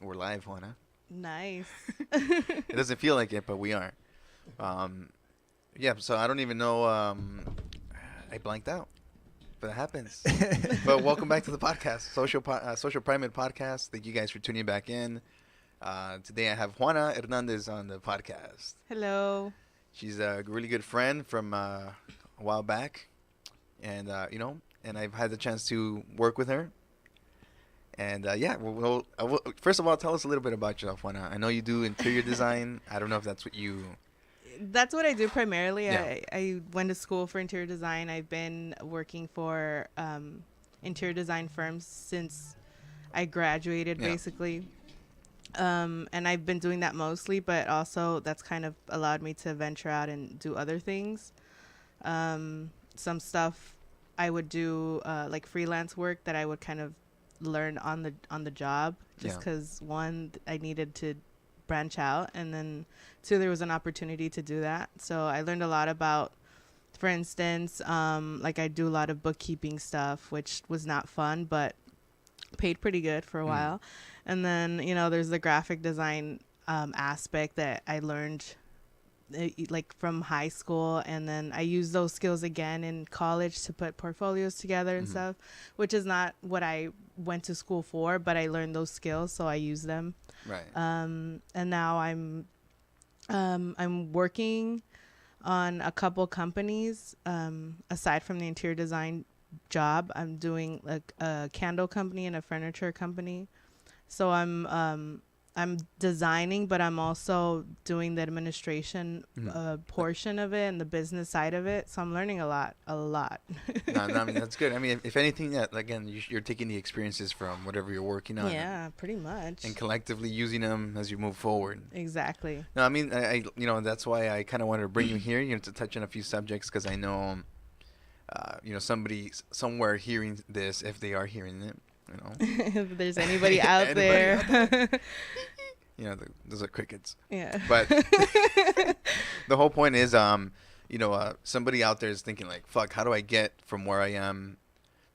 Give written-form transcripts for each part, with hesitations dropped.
We're live, Juana. Nice. It doesn't feel like it, but we are. Yeah, so I don't even know. I blanked out, but it happens. But welcome back to the podcast, Social Primate podcast. Thank you guys for tuning back in. Today I have Juana Hernandez on the podcast. Hello. She's a really good friend from a while back, and and I've had the chance to work with her. And first of all, tell us a little bit about yourself, Juana. I know you do interior design. I don't know if that's what you. That's what I do primarily. Yeah. I went to school for interior design. I've been working for interior design firms since I graduated, basically. And I've been doing that mostly, but also that's kind of allowed me to venture out and do other things. Some stuff I would do like freelance work that I would kind of learn on the job, just because one, I needed to branch out, and then two, there was an opportunity to do that. So I learned a lot about, for instance, like I do a lot of bookkeeping stuff, which was not fun, but paid pretty good for a while. And then, there's the graphic design aspect that I learned like from high school, and then I used those skills again in college to put portfolios together and stuff, which is not what I went to school for, but I learned those skills, so I use them. Right. And now I'm working on a couple companies. Aside from the interior design job, I'm doing like a candle company and a furniture company. So I'm designing, but I'm also doing the administration portion of it and the business side of it. So I'm learning a lot. No, I mean, that's good. I mean, if anything, that again, you're taking the experiences from whatever you're working on. Yeah, pretty much. And collectively using them as you move forward. Exactly. No, I mean, I that's why I kind of wanted to bring you here, to touch on a few subjects, because I know, somebody somewhere hearing this, if they are hearing it, If there's anybody out there. Those are crickets. Yeah. But the whole point is, somebody out there is thinking like, fuck, how do I get from where I am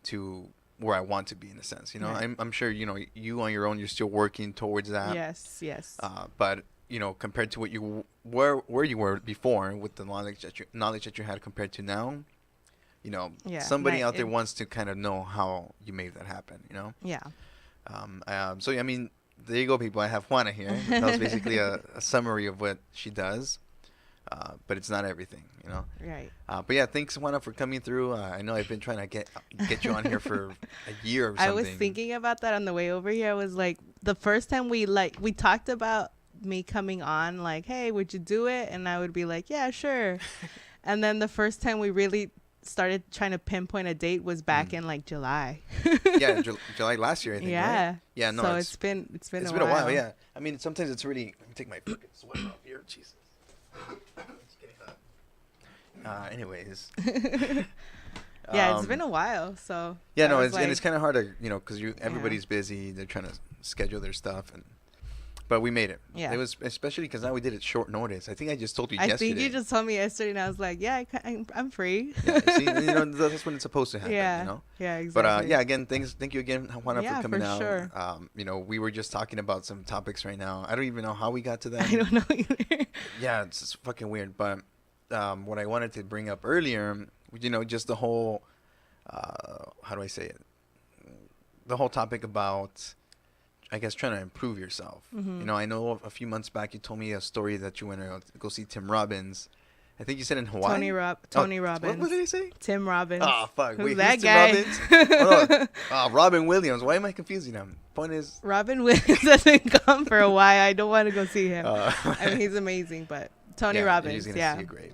to where I want to be, in a sense, Right. I'm sure, you on your own, you're still working towards that. Yes. But, compared to where you were before, with the knowledge that you had compared to now, somebody out there wants to kind of know how you made that happen, Yeah. So, I mean, there you go, people. I have Juana here. That was basically a summary of what she does, but it's not everything, Right. But yeah, thanks, Juana, for coming through. I know I've been trying to get you on here for a year or something. I was thinking about that on the way over here. I was like, the first time we talked about me coming on, like, hey, would you do it? And I would be like, yeah, sure. And then the first time we really started trying to pinpoint a date was back in like July. Yeah, July last year, I think. Yeah. Right? Yeah. No. So it's been a while. while. Yeah. I mean, sometimes it's really. Let me take my fucking sweater off here. Jesus. It's getting hot. Anyways. Yeah, it's been a while. So. Yeah, no, and it's kind of hard to, because everybody's Yeah. busy. They're trying to schedule their stuff, but we made it. Yeah. It was especially because now we did it short notice. I think I just told you yesterday. I think you just told me yesterday, and I was like, yeah, I'm free. Yeah, see, that's when it's supposed to happen. Yeah. Yeah, exactly. But again, thank you again, Juana, for coming out. Sure. We were just talking about some topics right now. I don't even know how we got to that. I don't know either. Yeah, it's just fucking weird. But what I wanted to bring up earlier, just the whole, how do I say it? The whole topic about, I guess, trying to improve yourself. I know a few months back you told me a story that you went to go see Tim Robbins. I think you said in Hawaii. Tony Robbins. What did I say? Tim Robbins. Oh, fuck. Who's Wait, that who's guy? Tim Robbins? Robin Williams. Why am I confusing them? Point is, Robin Williams doesn't come for a while. I don't want to go see him. I mean, he's amazing, but Tony Robbins, he's gonna see a grave.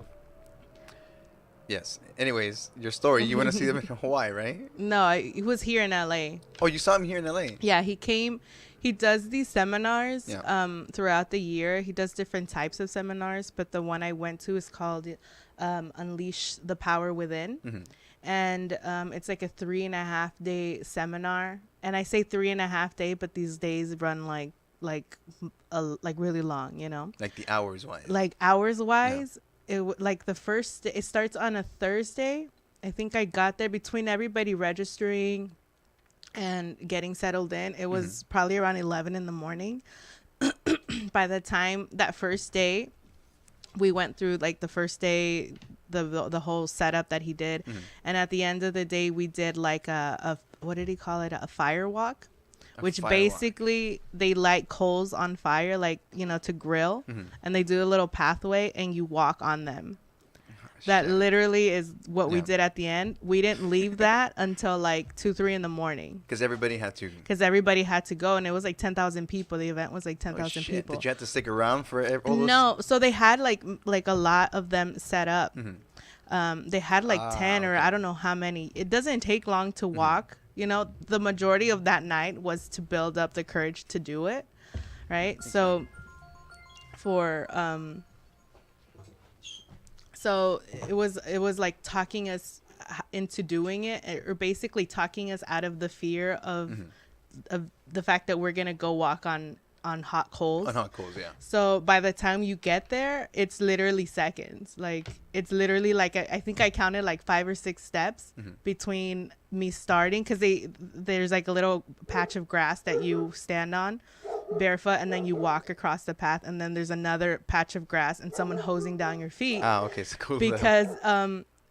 Yes. Anyways, your story. You went to see them in Hawaii, right? No, he was here in LA. Oh, you saw him here in LA? Yeah, he came. He does these seminars Yeah. Throughout the year. He does different types of seminars, but the one I went to is called Unleash the Power Within. Mm-hmm. And it's like a 3.5 day seminar. And I say 3.5 day, but these days run like really long, Like the hours wise. Like hours wise. Like the first, it starts on a Thursday. I think I got there between everybody registering, and getting settled in. It was probably around 11 in the morning. By the time that first day, we went through like the first day, the whole setup that he did. And at the end of the day, we did like a what did he call it? A fire walk, which basically they light coals on fire, like, you know, to grill, and they do a little pathway and you walk on them. That literally is what we did at the end. We didn't leave that until like 2-3 in the morning. Because everybody had to. Go, and it was like 10,000 people. The event was like 10,000 people. Did you have to stick around for all those? No, so they had like a lot of them set up. They had like 10 or I don't know how many. It doesn't take long to walk. You know, the majority of that night was to build up the courage to do it, right? So for so it was like talking us into doing it, or basically talking us out of the fear of the fact that we're gonna go walk on hot coals. On hot coals, yeah. So by the time you get there, it's literally seconds. Like, it's literally like I think I counted like 5 or 6 steps between me starting, because there's like a little patch of grass that you stand on barefoot, and then you walk across the path, and then there's another patch of grass and someone hosing down your feet. Okay, so cool. Because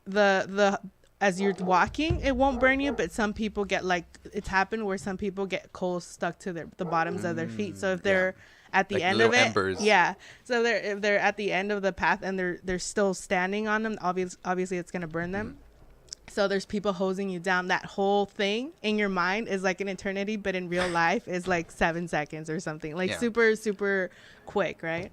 the as you're walking, it won't burn you, but some people get like, it's happened where some people get coals stuck to the bottoms of their feet. So if they're at the like end of it, embers. So if they're at the end of the path and they're still standing on them, obviously it's gonna burn them. So there's people hosing you down. That whole thing in your mind is like an eternity, but in real life is like 7 seconds or something. Like super, super quick, right?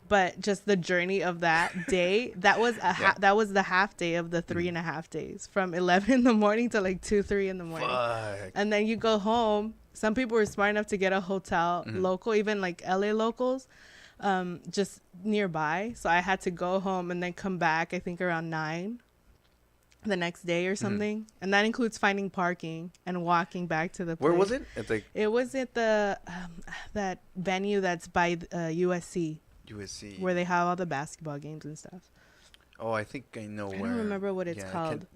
But just the journey of that day, that was that was the half day of the 3.5 days, from 11 in the morning to like 2-3 in the morning. Fuck. And then you go home. Some people were smart enough to get a hotel local, even like LA locals, just nearby. So I had to go home and then come back, I think around 9 the next day or something. And that includes finding parking and walking back to the place. Where was it? It was at the that venue that's by USC. Where they have all the basketball games and stuff. Oh, I think I know where. I don't remember what it's called.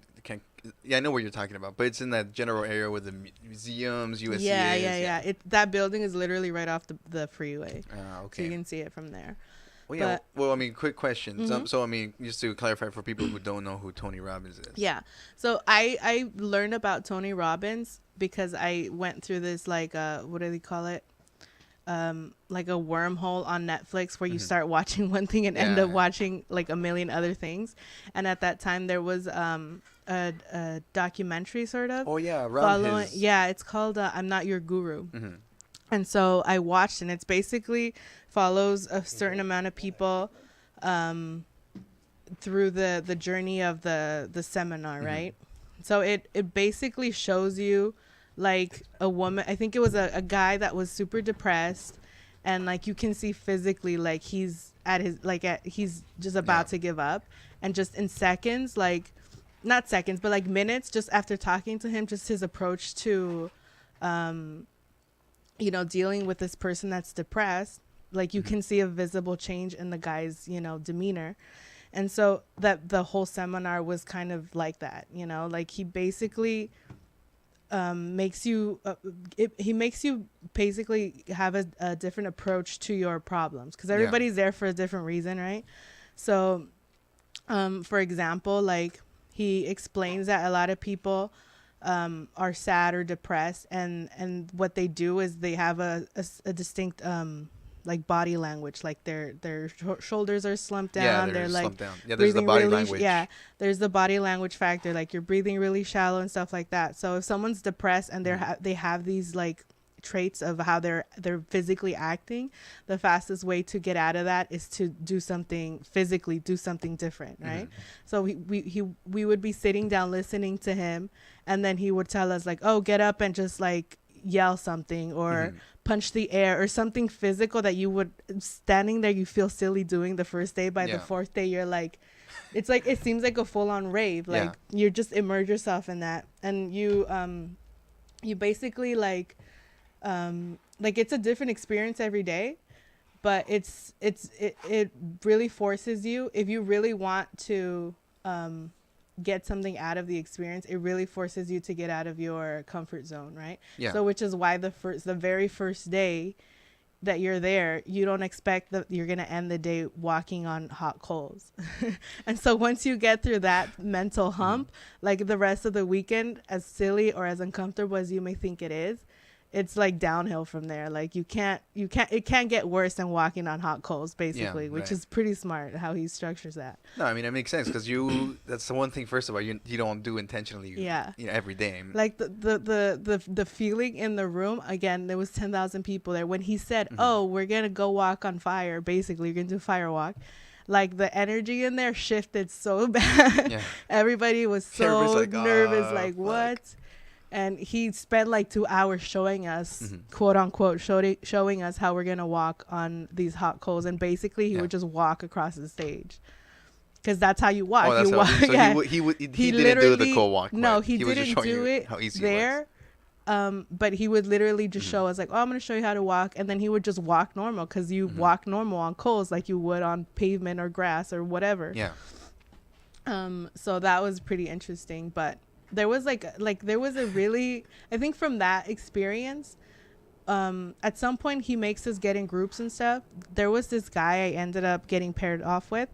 I know what you're talking about, but it's in that general area where the museums, USC is. That building is literally right off the freeway. Okay. So you can see it from there. Well, I mean, quick question. So, I mean, just to clarify for people who don't know who Tony Robbins is. Yeah. So I learned about Tony Robbins because I went through this, like, what do they call it? Like a wormhole on Netflix where you start watching one thing and end up watching like a million other things. And at that time there was a documentary sort of. Oh yeah, it's called I'm Not Your Guru. And so I watched, and it's basically follows a certain amount of people through the journey of the seminar, right? So it basically shows you like a woman, I think it was a guy that was super depressed, and like you can see physically like he's he's just about to give up, and just in seconds, like not seconds but like minutes, just after talking to him, just his approach to dealing with this person that's depressed, like you can see a visible change in the guy's demeanor. And so that the whole seminar was kind of like that, like he basically makes you basically have a different approach to your problems, because everybody's there for a different reason, right? So for example, like he explains that a lot of people are sad or depressed, and what they do is they have a distinct like body language, like their shoulders are slumped down, they're like slumped down. There's the body language. There's the body language factor, like you're breathing really shallow and stuff like that. So if someone's depressed and they have these like traits of how they're physically acting, the fastest way to get out of that is to do something different, right? So we would be sitting down listening to him, and then he would tell us like, oh, get up and just like yell something, or punch the air, or something physical that you would, standing there, you feel silly doing the first day. By the fourth day, you're like, it's like, it seems like a full-on rave. Like you just immerse yourself in that, and you basically like it's a different experience every day, but it really forces you, if you really want to get something out of the experience, it really forces you to get out of your comfort zone, right? Yeah. So which is why the very first day that you're there, you don't expect that you're going to end the day walking on hot coals. And so once you get through that mental hump, like the rest of the weekend, as silly or as uncomfortable as you may think it is, it's like downhill from there. Like it can't get worse than walking on hot coals, basically, which is pretty smart how he structures that. No, I mean, it makes sense because that's the one thing, first of all, you don't do intentionally every day. Like the feeling in the room, again, there was 10,000 people there. When he said, oh, we're going to go walk on fire, basically, you're going to do fire walk. Like the energy in there shifted so bad. Yeah. Everybody was so like, nervous, like, what? Fuck. And he spent like 2 hours showing us, quote unquote, showing us how we're going to walk on these hot coals. And basically he would just walk across the stage. Because that's how you walk. Oh, that's you walk. So yeah. he didn't do the cool walk. No, he didn't do it how easy there. But he would literally just show us like, oh, I'm going to show you how to walk. And then he would just walk normal because you walk normal on coals like you would on pavement or grass or whatever. Yeah. So that was pretty interesting. But there was there was a really, I think from that experience, at some point he makes us get in groups and stuff. There was this guy I ended up getting paired off with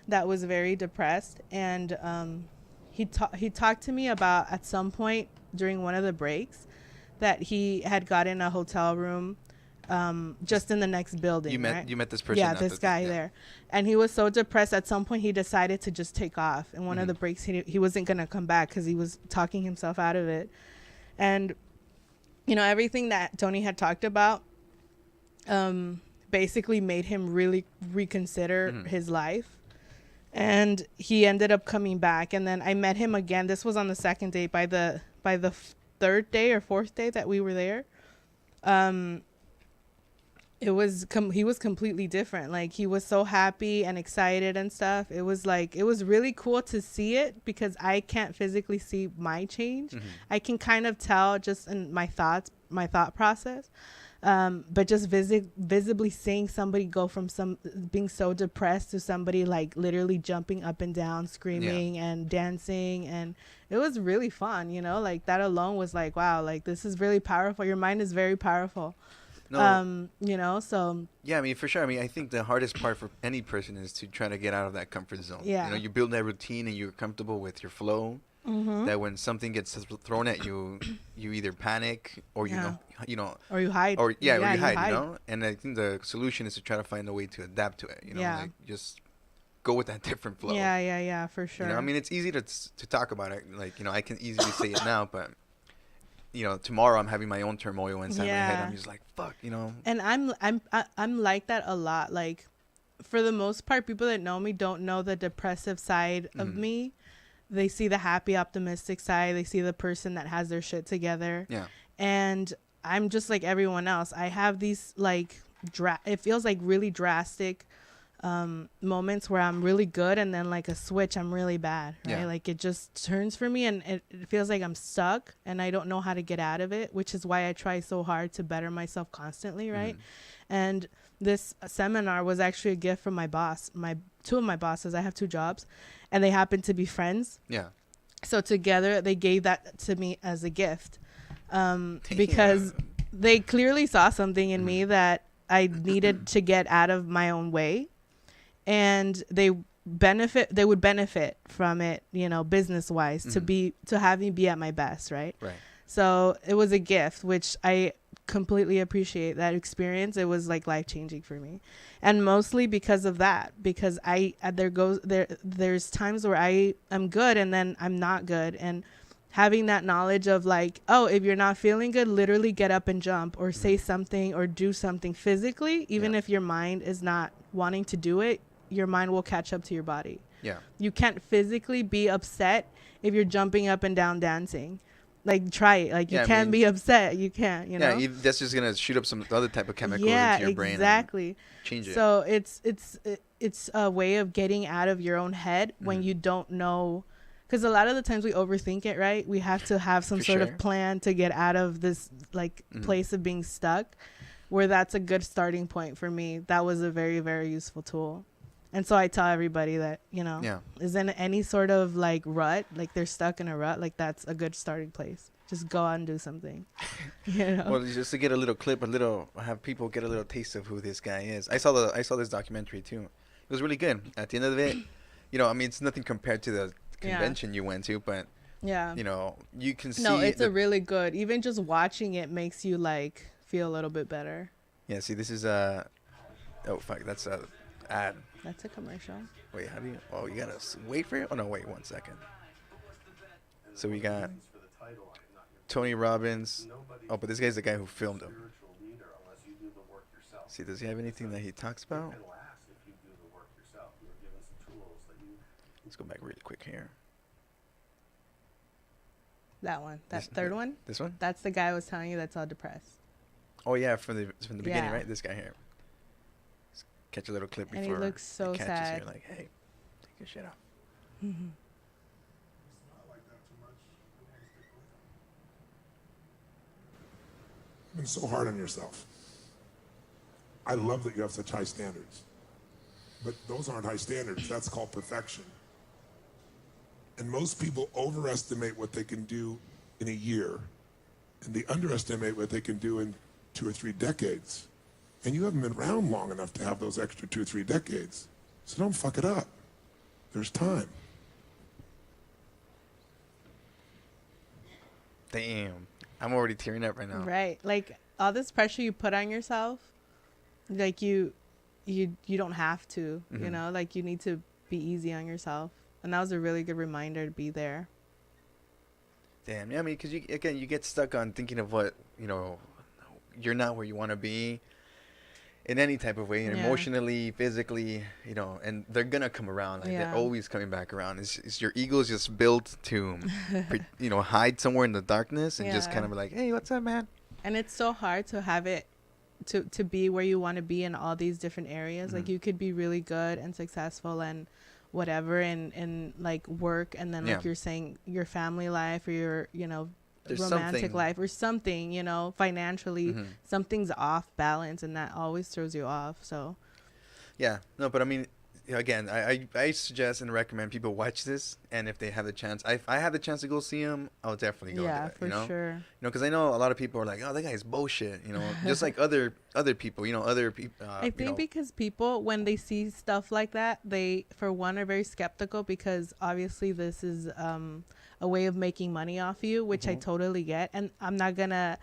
that was very depressed. And he talked to me about at some point during one of the breaks that he had gotten a hotel room just in the next building. You met this person? Yeah, this guy there. And he was so depressed at some point he decided to just take off. And one of the breaks he wasn't going to come back because he was talking himself out of it. And, you know, everything that Tony had talked about basically made him really reconsider his life. And he ended up coming back. And then I met him again. This was on the second day. By the third day or fourth day that we were there, he was completely different. Like he was so happy and excited and stuff. It was really cool to see it because I can't physically see my change. I can kind of tell just in my thought process. But just visibly seeing somebody go from being so depressed to somebody like literally jumping up and down, screaming and dancing. And it was really fun, you know, like that alone was like, wow, like this is really powerful. Your mind is very powerful. No. You know, so. Yeah, I mean, for sure. I mean, I think the hardest part for any person is to try to get out of that comfort zone. Yeah. You know, you build that routine and you're comfortable with your flow. That when something gets thrown at you, you either panic or you know, or you hide, or you hide, you know. And I think the solution is to try to find a way to adapt to it. You know, like just go with that different flow. Yeah, for sure. You know, I mean, it's easy to talk about it. Like, you know, I can easily say it now, but you know, tomorrow I'm having my own turmoil inside my head. I'm just like, fuck, you know. And I'm like that a lot. Like, for the most part, people that know me don't know the depressive side of me. They see the happy, optimistic side. They see the person that has their shit together. Yeah. And I'm just like everyone else. I have these like it feels like really drastic moments where I'm really good and then like a switch, I'm really bad. Right? Yeah. Like it just turns for me and it feels like I'm stuck and I don't know how to get out of it, which is why I try so hard to better myself constantly. Right. And this seminar was actually a gift from my boss. Two of my bosses, I have 2 jobs, and they happen to be friends. Yeah. So together they gave that to me as a gift because they clearly saw something in me that I needed to get out of my own way, and they would benefit from it, you know, business wise, to have me be at my best. Right. So it was a gift, which I completely appreciate that experience. It was like life-changing for me, and mostly because of that, because there's times where I am good and then I'm not good, and having that knowledge of like, oh, if you're not feeling good, literally get up and jump or say something or do something physically, even if your mind is not wanting to do it, your mind will catch up to your body. Yeah. You can't physically be upset if you're jumping up and down dancing. Like, try it. Like, you can't be upset. You can't, you know? Yeah, that's just going to shoot up some other type of chemicals into your brain. Exactly. Change it. So it's a way of getting out of your own head when you don't know. Because a lot of the times we overthink it, right? We have to have some sort of plan to get out of this, like, place of being stuck, where that's a good starting point for me. That was a very, very useful tool. And so I tell everybody that, you know, Yeah. is in any sort of like rut, like they're stuck in a rut, like that's a good starting place. Just go out and do something. You know? Well, just to get a little clip, have people get a little taste of who this guy is. I saw this documentary too. It was really good. At the end of it, you know, I mean, it's nothing compared to the convention you went to, but yeah, you know, you can see. No, it's a really good. Even just watching it makes you like feel a little bit better. Yeah. See, this is a. Oh fuck, that's a ad. That's a commercial. Wait, how do you? Oh, you gotta wait for it. Oh no, wait 1 second. So we got Tony Robbins. Oh, but this guy's the guy who filmed him. See, does he have anything that he talks about? Let's go back really quick here. That one. That third one? This one? That's the guy I was telling you that's all depressed. Oh, yeah, from the beginning, right? This guy here. Let's catch a little clip before and he looks so he catches sad. you. Like, hey, take your shit off. Mm-hmm. You've been so hard on yourself. I love that you have such high standards. But those aren't high standards. That's called perfection. And most people overestimate what they can do in a year, and they underestimate what they can do in 2 or 3 decades. And you haven't been around long enough to have those extra 2 or 3 decades. So don't fuck it up. There's time. Damn. I'm already tearing up right now. Right. Like all this pressure you put on yourself, like you don't have to, you know, like you need to be easy on yourself. And that was a really good reminder to be there. Damn. Yeah, I mean, because you get stuck on thinking of what, you know, you're not where you want to be in any type of way, emotionally, physically, you know, and they're going to come around. Like, they're always coming back around. It's your ego is just built to, you know, hide somewhere in the darkness and just kind of be like, hey, what's up, man? And it's so hard to have it, to be where you want to be in all these different areas. Like you could be really good and successful and whatever in like work, and then like you're saying your family life or your, you know, there's romantic life or something, you know, financially something's off balance, and that always throws you off. So yeah, no, but I mean, again, I suggest and recommend people watch this, and if they have the chance, if I have the chance to go see him, I'll definitely go. Yeah, do it, for you know? sure. You know, because I know a lot of people are like, oh, that guy's bullshit, you know, just like other people, you know, other people. I think because people, when they see stuff like that, they, for one, are very skeptical, because obviously this is a way of making money off you, which I totally get, and I'm not gonna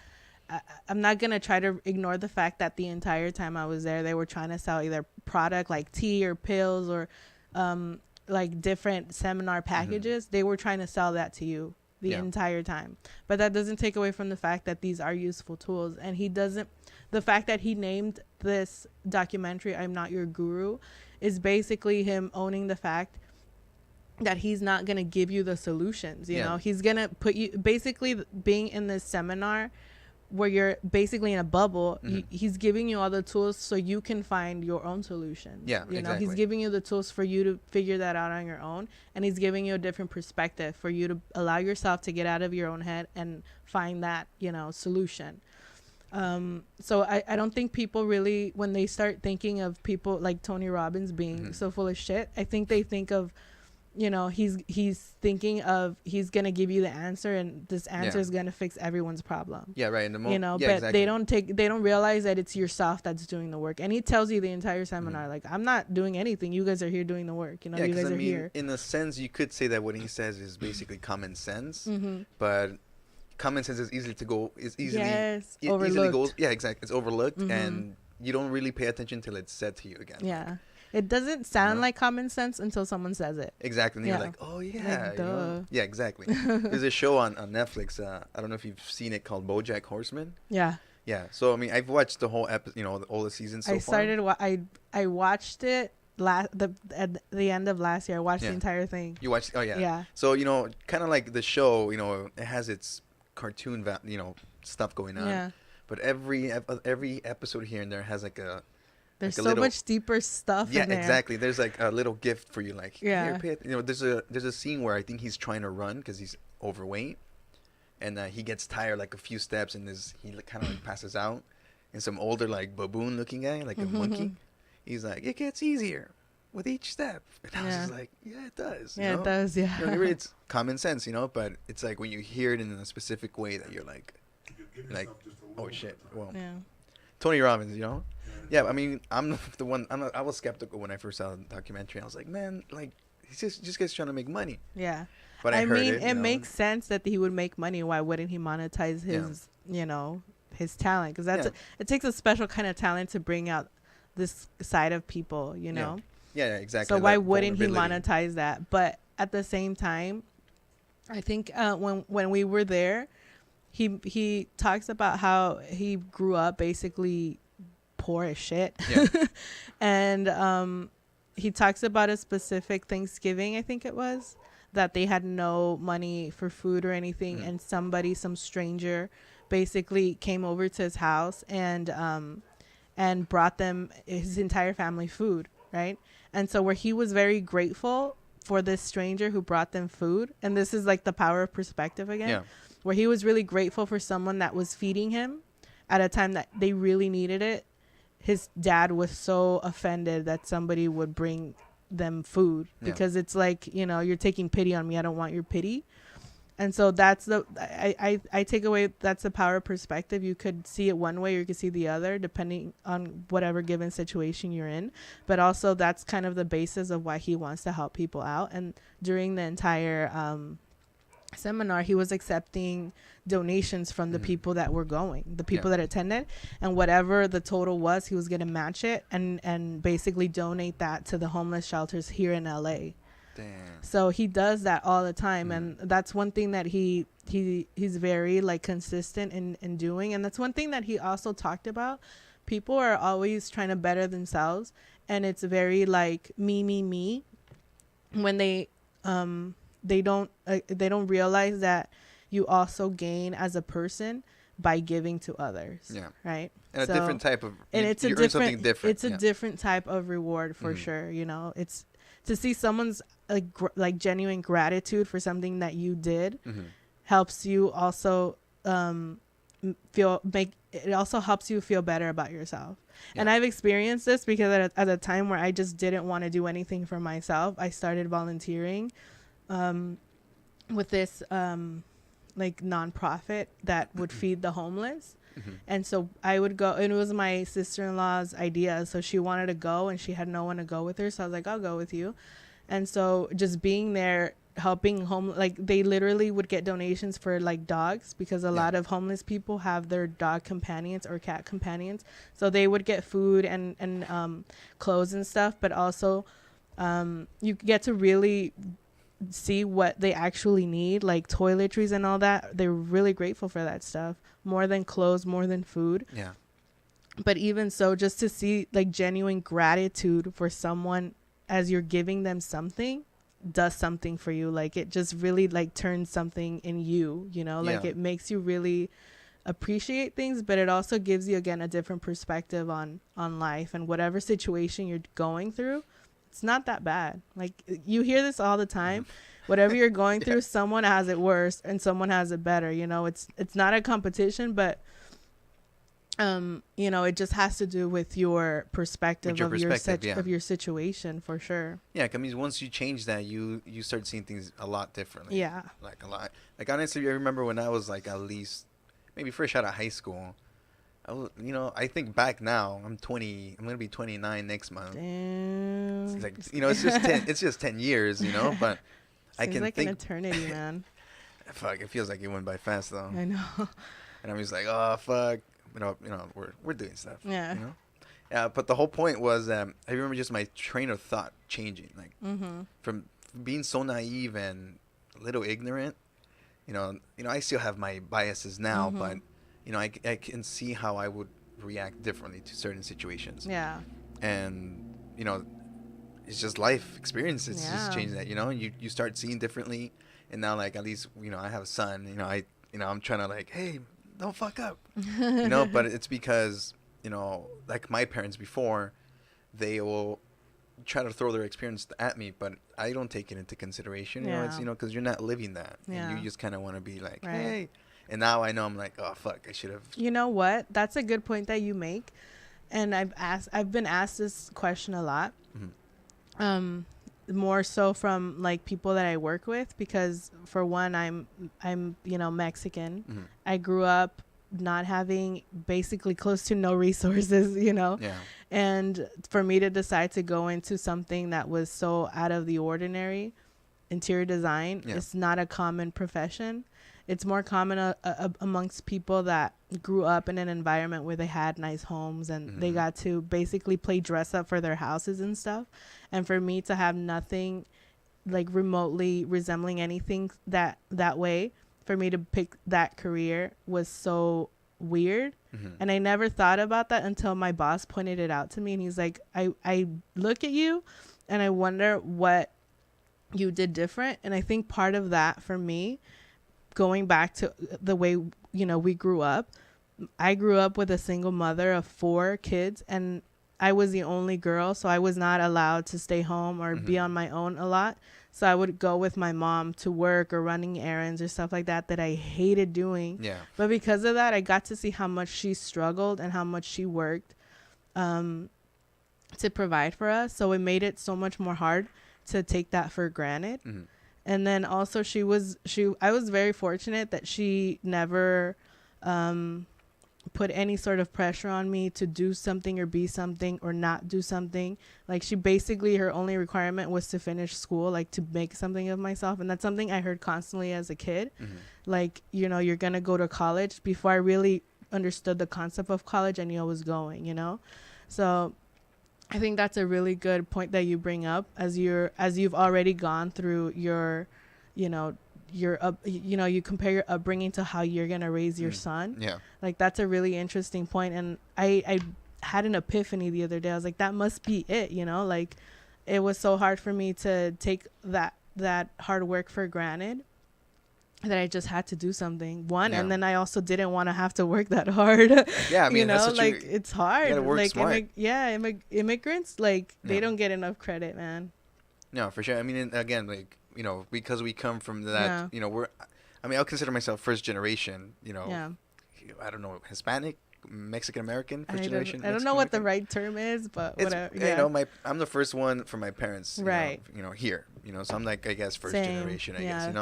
try to ignore the fact that the entire time I was there, they were trying to sell either product like tea or pills or like different seminar packages. They were trying to sell that to you the entire time. But that doesn't take away from the fact that these are useful tools. And the fact that he named this documentary I'm Not Your Guru is basically him owning the fact that he's not going to give you the solutions. You know, he's going to put you, basically being in this seminar where you're basically in a bubble, he's giving you all the tools so you can find your own solution. Yeah, you know, exactly. he's giving you the tools for you to figure that out on your own, and he's giving you a different perspective for you to allow yourself to get out of your own head and find that, you know, solution. So I don't think people really, when they start thinking of people like Tony Robbins being so full of shit, I think they think of, you know, he's thinking of, he's going to give you the answer, and this answer is going to fix everyone's problem. Yeah, right. You know, but exactly. they don't realize that it's yourself that's doing the work. And he tells you the entire seminar, like, I'm not doing anything. You guys are here doing the work. You know, you guys are here. In a sense, you could say that what he says is basically common sense, but common sense is easily overlooked. goes. Yeah, exactly. It's overlooked, and you don't really pay attention till it's said to you again. Yeah. It doesn't sound like common sense until someone says it. Exactly. And you're like, oh, yeah. Like, you know? Yeah, exactly. There's a show on Netflix. I don't know if you've seen it, called BoJack Horseman. Yeah. Yeah. So, I mean, I've watched the whole episode, you know, all the seasons so far. I watched it at the end of last year. I watched the entire thing. You watched? Oh, yeah. Yeah. So, you know, kind of like the show, you know, it has its cartoon, you know, stuff going on. Yeah. But every episode here and there has like a... There's like so much deeper stuff in there. Yeah, exactly. There's like a little gift for you, like, here, you know, there's a scene where I think he's trying to run because he's overweight, and he gets tired like a few steps, and he kind of like passes out, and some older like baboon looking guy, like a monkey, he's like, it gets easier, with each step. And I was just like, yeah, it does. Yeah, it does. Yeah. It's common sense, but it's like when you hear it in a specific way that you're like, oh shit. Well, Tony Robbins, Yeah, I mean, I'm the one. I was skeptical when I first saw the documentary. I was like, man, like he's just gets trying to make money. Yeah. But I mean, it makes sense that he would make money. Why wouldn't he monetize his, his talent? Because it takes a special kind of talent to bring out this side of people, Yeah, exactly. So why wouldn't he monetize that? But at the same time, I think when we were there, he talks about how he grew up basically poor as shit. Yeah. And he talks about a specific Thanksgiving, I think it was, that they had no money for food or anything, and some stranger basically came over to his house and brought them, his entire family, food, right? And so where he was very grateful for this stranger who brought them food, and this is like the power of perspective again, where he was really grateful for someone that was feeding him at a time that they really needed it. His dad was so offended that somebody would bring them food, because it's like, you're taking pity on me. I don't want your pity. And so that's I take away, that's the power of perspective. You could see it one way or you could see the other, depending on whatever given situation you're in. But also that's kind of the basis of why he wants to help people out. And during the entire seminar, he was accepting donations from the people that were going, the people that attended, and whatever the total was, he was going to match it and basically donate that to the homeless shelters here in LA. Damn. So he does that all the time, and that's one thing that he's very like consistent in doing. And that's one thing that he also talked about. People are always trying to better themselves, and it's very like me when they don't realize that you also gain as a person by giving to others. Yeah. Right. And so, a different type of, and it's a different, it's a different type of reward for sure. It's to see someone's like genuine gratitude for something that you did helps you also it also helps you feel better about yourself. And I've experienced this because at a time where I just didn't want to do anything for myself, I started volunteering with this like nonprofit that would feed the homeless. And so I would go, and it was my sister-in-law's idea. So she wanted to go and she had no one to go with her. So I was like, I'll go with you. And so just being there, helping like they literally would get donations for like dogs, because a lot of homeless people have their dog companions or cat companions. So they would get food and clothes and stuff, but also you get to really see what they actually need, like toiletries and all that. They're really grateful for that stuff, more than clothes, more than food. Yeah. But even so, just to see like genuine gratitude for someone as you're giving them something does something for you. Like it just really like turns something in you, like it makes you really appreciate things, but it also gives you again a different perspective on life and whatever situation you're going through. It's not that bad. Like you hear this all the time. Whatever you're going through, someone has it worse and someone has it better. It's not a competition, but it just has to do with your perspective of your situation for sure. Yeah, I mean, once you change that, you start seeing things a lot differently. Yeah, like a lot. Like honestly, I remember when I was like at least maybe fresh out of high school. I think back now, I'm 20. I'm gonna be 29 next month. Damn. It's like, it's just 10 years, but I can like think an eternity, man. Fuck, it feels like it went by fast though. I know. And I'm just like, oh fuck, we're doing stuff. Yeah. Yeah, but the whole point was, I remember just my train of thought changing, like from being so naive and a little ignorant. I still have my biases now, but. I can see how I would react differently to certain situations. Yeah. And, it's just life experiences just change that, you start seeing differently. And now, like, at least, I have a son, I'm trying to like, hey, don't fuck up, but it's because, like my parents before, they will try to throw their experience at me, but I don't take it into consideration, it's, because you're not living that. Yeah. And you just kind of want to be like, hey. And now I know I'm like, oh fuck, I should have. You know what? That's a good point that you make, and I've been asked this question a lot, More so from like people that I work with, because for one, I'm Mexican. Mm-hmm. I grew up not having basically close to no resources, Yeah. and for me to decide to go into something that was so out of the ordinary, interior design, it's not a common profession. It's more common amongst people that grew up in an environment where they had nice homes and they got to basically play dress up for their houses and stuff. And for me to have nothing like remotely resembling anything that way, for me to pick that career was so weird. And I never thought about that until my boss pointed it out to me, and he's like, I look at you and I wonder what you did different. And I think part of that for me, going back to the way we grew up, I grew up with a single mother of 4 kids, and I was the only girl, so I was not allowed to stay home or be on my own a lot. So I would go with my mom to work or running errands or stuff like that I hated doing. Yeah. But because of that, I got to see how much she struggled and how much she worked to provide for us. So it made it so much more hard to take that for granted. And then also I was very fortunate that she never put any sort of pressure on me to do something or be something or not do something. Like, she basically, her only requirement was to finish school, like to make something of myself. And that's something I heard constantly as a kid. Like, you're going to go to college. Before I really understood the concept of college, I knew I was going, So I think that's a really good point that you bring up, as you've already gone through your, you compare your upbringing to how you're going to raise your son. Yeah. Like, that's a really interesting point. And I had an epiphany the other day. I was like, that must be it, like, it was so hard for me to take that hard work for granted, that I just had to do something. And then I also didn't want to have to work that hard. Yeah, I mean, that's like, it's hard. You gotta work like, smart. Immigrants, like, they don't get enough credit, man. No, for sure. I mean, again, like, because we come from that, I'll consider myself first generation, I don't know, Hispanic, Mexican American, first generation. I don't know what the right term is, but whatever. Yeah. I'm the first one from my parents, right. Here, so I'm like, I guess, first Same. generation, I guess,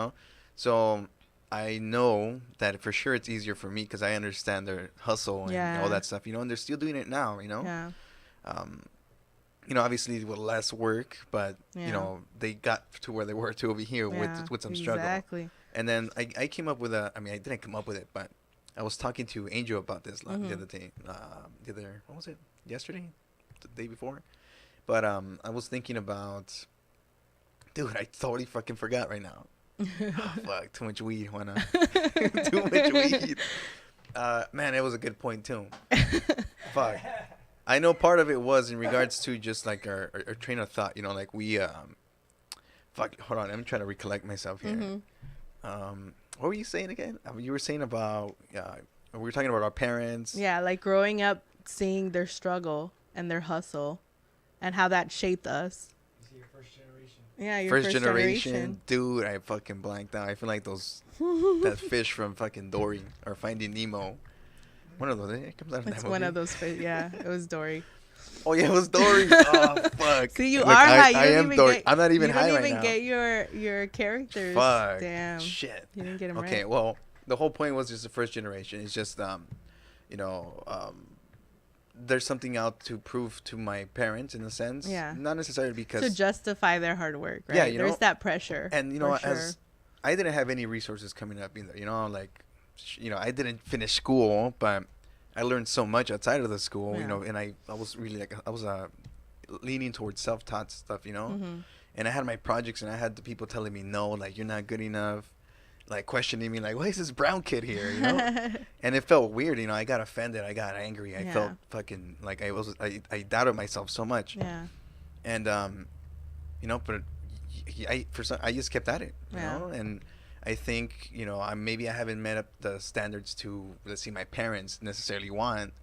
So I know that for sure it's easier for me because I understand their hustle and all that stuff, and they're still doing it now, Yeah. Obviously with less work, but they got to where they were to over here with some struggle. Exactly. And then I came up with I didn't come up with it, but I was talking to Angel about this the other day. What was it? Yesterday? The day before? But I was thinking about, dude, I totally fucking forgot right now. Oh, fuck, too much weed, Juana. Too much weed. Man, it was a good point too. Fuck. I know part of it was in regards to just like our train of thought, like we fuck, hold on, I'm trying to recollect myself here. What were you saying again? You were saying about we were talking about our parents. Yeah, like growing up seeing their struggle and their hustle and how that shaped us. Your first generation. Yeah, your first generation. Dude, I fucking blanked out. I feel like that fish from fucking Dory or Finding Nemo. One of those. It comes out of it's that one movie. of those fish. Yeah, it was Dory. Oh yeah, it was Dory. Oh fuck. See, you are high. I am Dory. I'm not even high right now. You don't even get your characters. Fuck. Damn. Shit. You didn't get them right. Okay, well, the whole point was just the first generation. It's just there's something out to prove to my parents in a sense. Yeah. Not necessarily because to justify their hard work, right? Yeah, there's that pressure. And as I didn't have any resources coming up either. I didn't finish school, but I learned so much outside of the school, and I was really leaning towards self-taught stuff, and I had my projects and I had the people telling me, no, like, you're not good enough, like questioning me, like, why is this brown kid here, and it felt weird, I got offended, I got angry, I felt fucking like I doubted myself so much, and but I just kept at it, and I think, maybe I haven't met up the standards to, let's see, my parents necessarily want,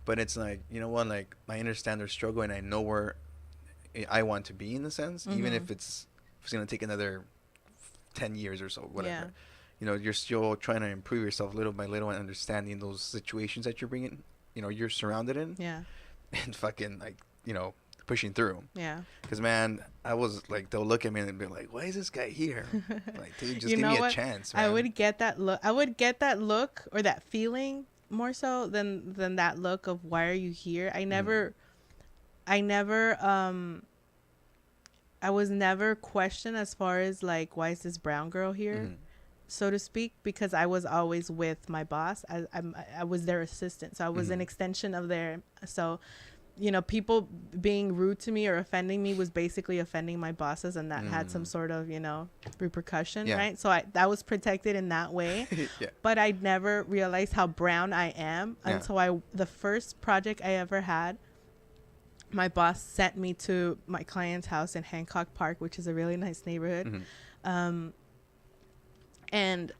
but it's like, like, I understand their struggle and I know where I want to be in a sense, even if it's going to take another 10 years or so, whatever. You're still trying to improve yourself little by little and understanding those situations that you're bringing, you're surrounded in. Yeah. And fucking, like, pushing through. Yeah. Because, man, I was like, they'll look at me and be like, why is this guy here? Like, dude, just You give know me a what? chance, man. I would get that look or that feeling more so than that look of why are you here? I was never questioned as far as like, why is this brown girl here, so to speak, because I was always with my boss. I was their assistant, so I was an extension of their. So, you know, people being rude to me or offending me was basically offending my bosses, and that had some sort of, you know, repercussion, right? So that was protected in that way. But I never realized how brown I am until the first project I ever had. My boss sent me to my client's house in Hancock Park, which is a really nice neighborhood. And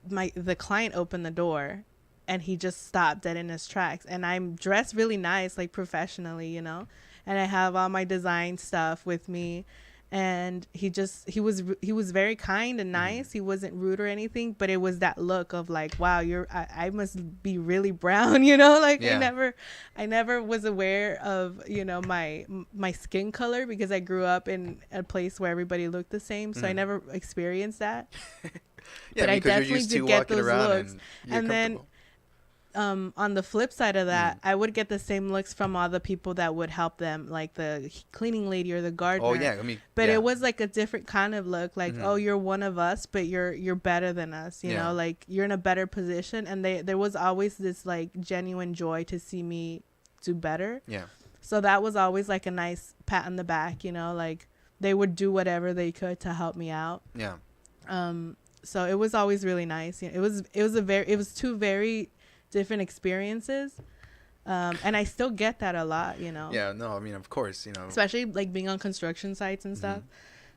the client opened the door and he just stopped dead in his tracks. And I'm dressed really nice, like professionally, you know, and I have all my design stuff with me. And he was very kind and nice. He wasn't rude or anything, but it was that look of like, wow, I must be really brown, you know, like I never was aware of, you know, my skin color because I grew up in a place where everybody looked the same. So I never experienced that. But I definitely did get those looks. And then on the flip side of that, I would get the same looks from all the people that would help them, like the cleaning lady or the gardener. Oh yeah, I mean, but it was like a different kind of look, like oh, you're one of us, but you're better than us, you know, like you're in a better position. And there was always this like genuine joy to see me do better. Yeah. So that was always like a nice pat on the back, you know, like they would do whatever they could to help me out. Yeah. So it was always really nice. You know, it was two very different experiences, and I still get that a lot, you know. Yeah, no, I mean, of course, you know, especially like being on construction sites and stuff.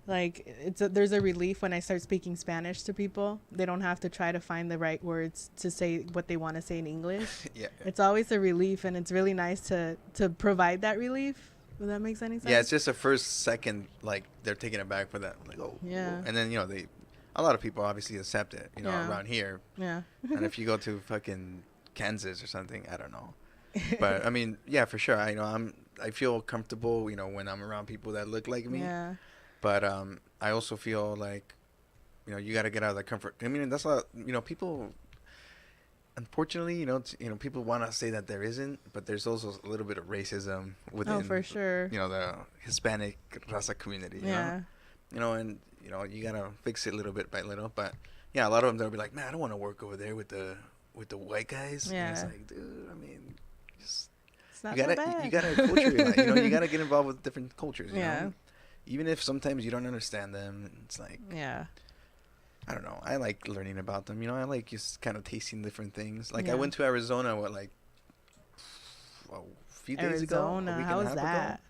Like there's a relief when I start speaking Spanish to people. They don't have to try to find the right words to say what they want to say in English. It's always a relief, and it's really nice to provide that relief. If that makes any sense. Yeah, it's just the first second, like they're taking it back for that, like and then, you know, a lot of people obviously accept it, you know, around here. Yeah. And if you go to fucking Kansas or something, I don't know. But I mean, yeah, for sure. I feel comfortable, you know, when I'm around people that look like me. Yeah. But I also feel like, you know, you got to get out of that comfort. I mean, that's not, you know, people, unfortunately, you know, people want to say that there isn't, but there's also a little bit of racism within, for sure, you know, the Hispanic raza community. You know, and you know, you gotta fix it little bit by little. But yeah, a lot of them, they'll be like, man, I don't want to work over there with the white guys. Yeah. And it's like, dude, I mean, just you gotta culture, you know, you gotta get involved with different cultures. You know? Even if sometimes you don't understand them, it's like, I don't know. I like learning about them. You know, I like just kind of tasting different things. Like I went to Arizona, a few days ago. How was that?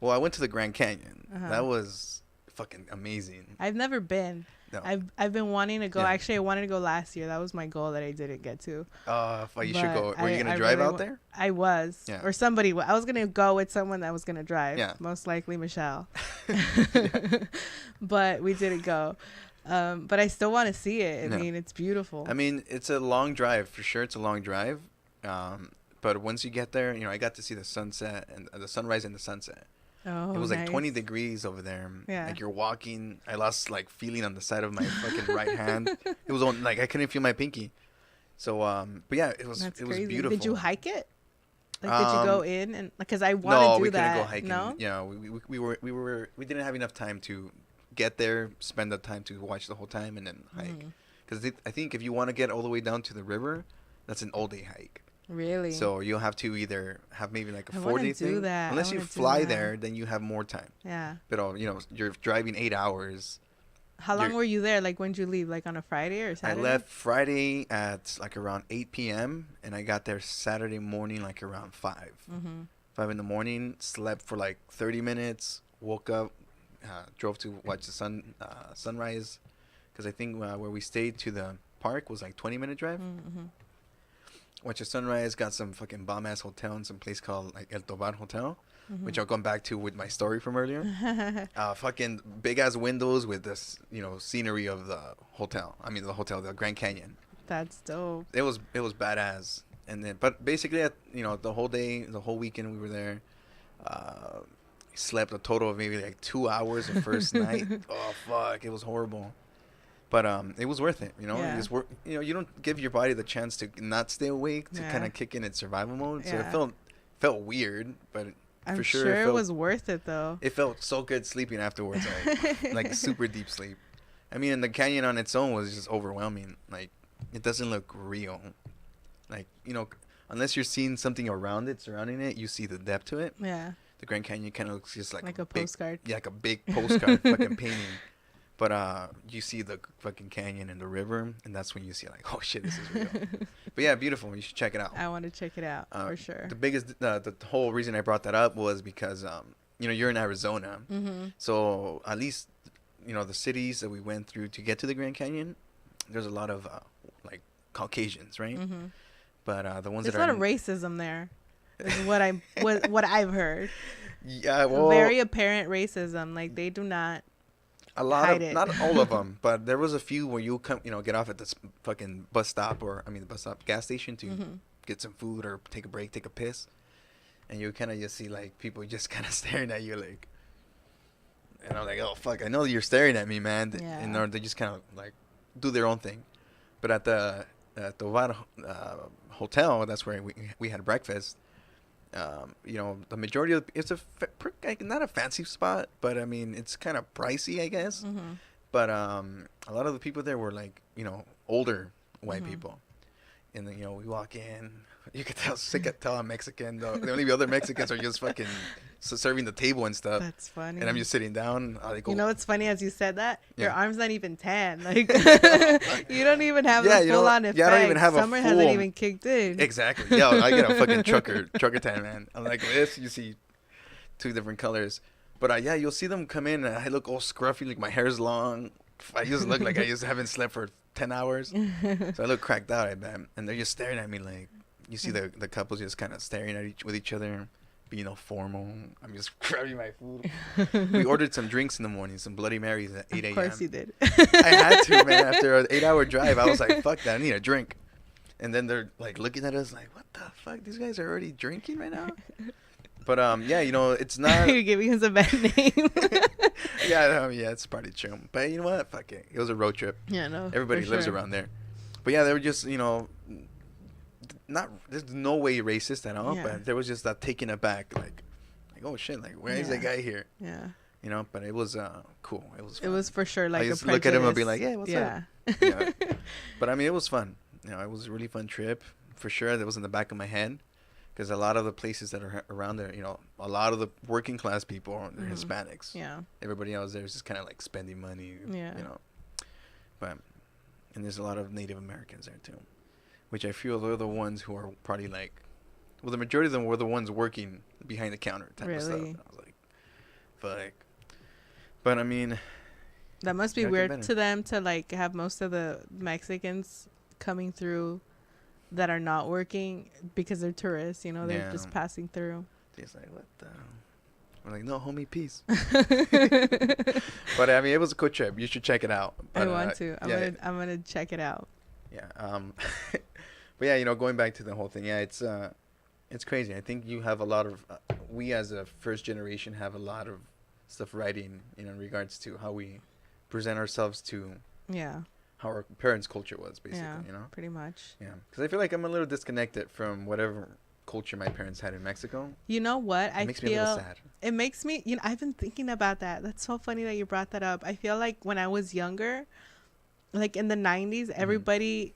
Well, I went to the Grand Canyon. That was fucking amazing. I've never been. No. I've been wanting to go. Actually, I wanted to go last year. That was my goal that I didn't get to. You should go. Were you gonna drive out there? I was, or somebody. I was gonna go with someone that was gonna drive. Yeah. Most likely Michelle. But we didn't go. But I still want to see it. I mean, it's beautiful. I mean, it's a long drive for sure. It's a long drive. But once you get there, you know, I got to see the sunset and the sunrise and the sunset. Oh, it was like 20 degrees over there. Yeah. Like you're walking. I lost like feeling on the side of my fucking right hand. It was on, like I couldn't feel my pinky. So but yeah, it was beautiful. Did you hike it? Like did you go in and because I want to do that? No, we couldn't go hiking. Yeah, we didn't have enough time to get there, spend the time to watch the whole time, and then hike. Because I think if you want to get all the way down to the river, that's an all-day hike. Really? So you'll have to either have maybe like a 4-day thing. That. Unless you fly there, then you have more time. Yeah. But you know, you're driving 8 hours. How long were you there? Like when did you leave? Like on a Friday or Saturday? I left Friday at like around 8 p.m. and I got there Saturday morning like around 5. 5 in the morning. Slept for like 30 minutes. Woke up. Drove to watch the sunrise. Because I think where we stayed to the park was like 20-minute drive. Watch the sunrise, got some fucking bomb-ass hotel in some place called like El Tobar Hotel, which I'll come back to with my story from earlier. Fucking big-ass windows with this, you know, scenery of the hotel. I mean, the Grand Canyon. That's dope. It was badass. And then, but basically, you know, the whole day, the whole weekend we were there. slept a total of maybe like 2 hours the first night. Oh fuck, it was horrible. But it was worth it, you know. Yeah. You don't give your body the chance to not stay awake to kind of kick in its survival mode. So it felt weird, but I'm for sure it was worth it though. It felt so good sleeping afterwards, like super deep sleep. I mean, and the canyon on its own was just overwhelming. Like, it doesn't look real. Like, you know, unless you're seeing something around it, surrounding it, you see the depth to it. Yeah. The Grand Canyon kind of looks just like a big, postcard. Yeah, like a big postcard fucking painting. But you see the fucking canyon and the river, and that's when you see like, oh shit, this is real. But yeah, beautiful. You should check it out. I want to check it out for sure. The whole reason I brought that up was because you know, you're in Arizona, so at least, you know, the cities that we went through to get to the Grand Canyon, there's a lot of like Caucasians, right? But the ones there's that are a lot of racism there. Is what I've heard. Yeah, well, very apparent racism. Like they do not. A lot of it. Not all of them, but there was a few where you come, you know, get off at this fucking gas station to get some food or take a break, take a piss, and you kind of just see like people just kind of staring at you, like, and I'm like, oh fuck, I know you're staring at me, man. Yeah. And they just kind of like do their own thing. But at the Tovar hotel, that's where we had breakfast. You know, the majority of it's not a fancy spot, but I mean, it's kind of pricey, I guess. But a lot of the people there were like, you know, older white people, and then, you know, we walk in, you could tell I'm Mexican. The only other Mexicans are just fucking serving the table and stuff. That's funny. And I'm just sitting down. You know what's funny? As you said that, your arm's not even tan. Like you don't even have a full on effect. Yeah, I don't even have Summer hasn't even kicked in. Exactly. Yeah, I get a fucking trucker tan, man. I'm like this. You see two different colors. But yeah, you'll see them come in, and I look all scruffy, like my hair's long. I just look like I just haven't slept for 10 hours. So I look cracked out, I bet. And they're just staring at me like, you see the couples just kind of staring at each other, being all formal. I'm just grabbing my food. We ordered some drinks in the morning, some Bloody Marys at 8 a.m. Of course you did. I had to, man. After an 8-hour drive, I was like, fuck that, I need a drink. And then they're like looking at us like, what the fuck? These guys are already drinking right now? But yeah, you know, it's not. You're giving us a bad name. Yeah, it's probably true. But you know what? Fuck it. It was a road trip. Yeah, no. Everybody lives around there. But yeah, they were just, you know, there's no way racist at all. Yeah. But there was just that taken aback, like, oh shit, like where is that guy here? Yeah. You know, but it was cool. It was fun. It was for sure like I just look at him and be like, yeah, what's up? Yeah. But I mean, it was fun. You know, it was a really fun trip for sure. That was in the back of my head. Because a lot of the places that are around there, you know, a lot of the working class people are Hispanics. Yeah. Everybody else there is just kind of like spending money. Yeah. You know. But, and there's a lot of Native Americans there too, which I feel they're the ones who are probably like, well, the majority of them were the ones working behind the counter type of stuff. And I was like, fuck. But I mean. That must be weird to them to like have most of the Mexicans coming through that are not working because they're tourists, you know, they're just passing through. It's like, what the? I'm like, no, homie, peace. But I mean, it was a cool trip. You should check it out. But, I want to. I'm gonna check it out. Yeah. But yeah, you know, going back to the whole thing, yeah, it's crazy. I think you have a lot of. We as a first generation have a lot of stuff writing, you know, in regards to how we present ourselves to. Yeah. How our parents' culture was, basically, you know? Pretty much. Yeah. Because I feel like I'm a little disconnected from whatever culture my parents had in Mexico. You know what? It makes me a little sad. It makes me, you know, I've been thinking about that. That's so funny that you brought that up. I feel like when I was younger, like in the 90s, everybody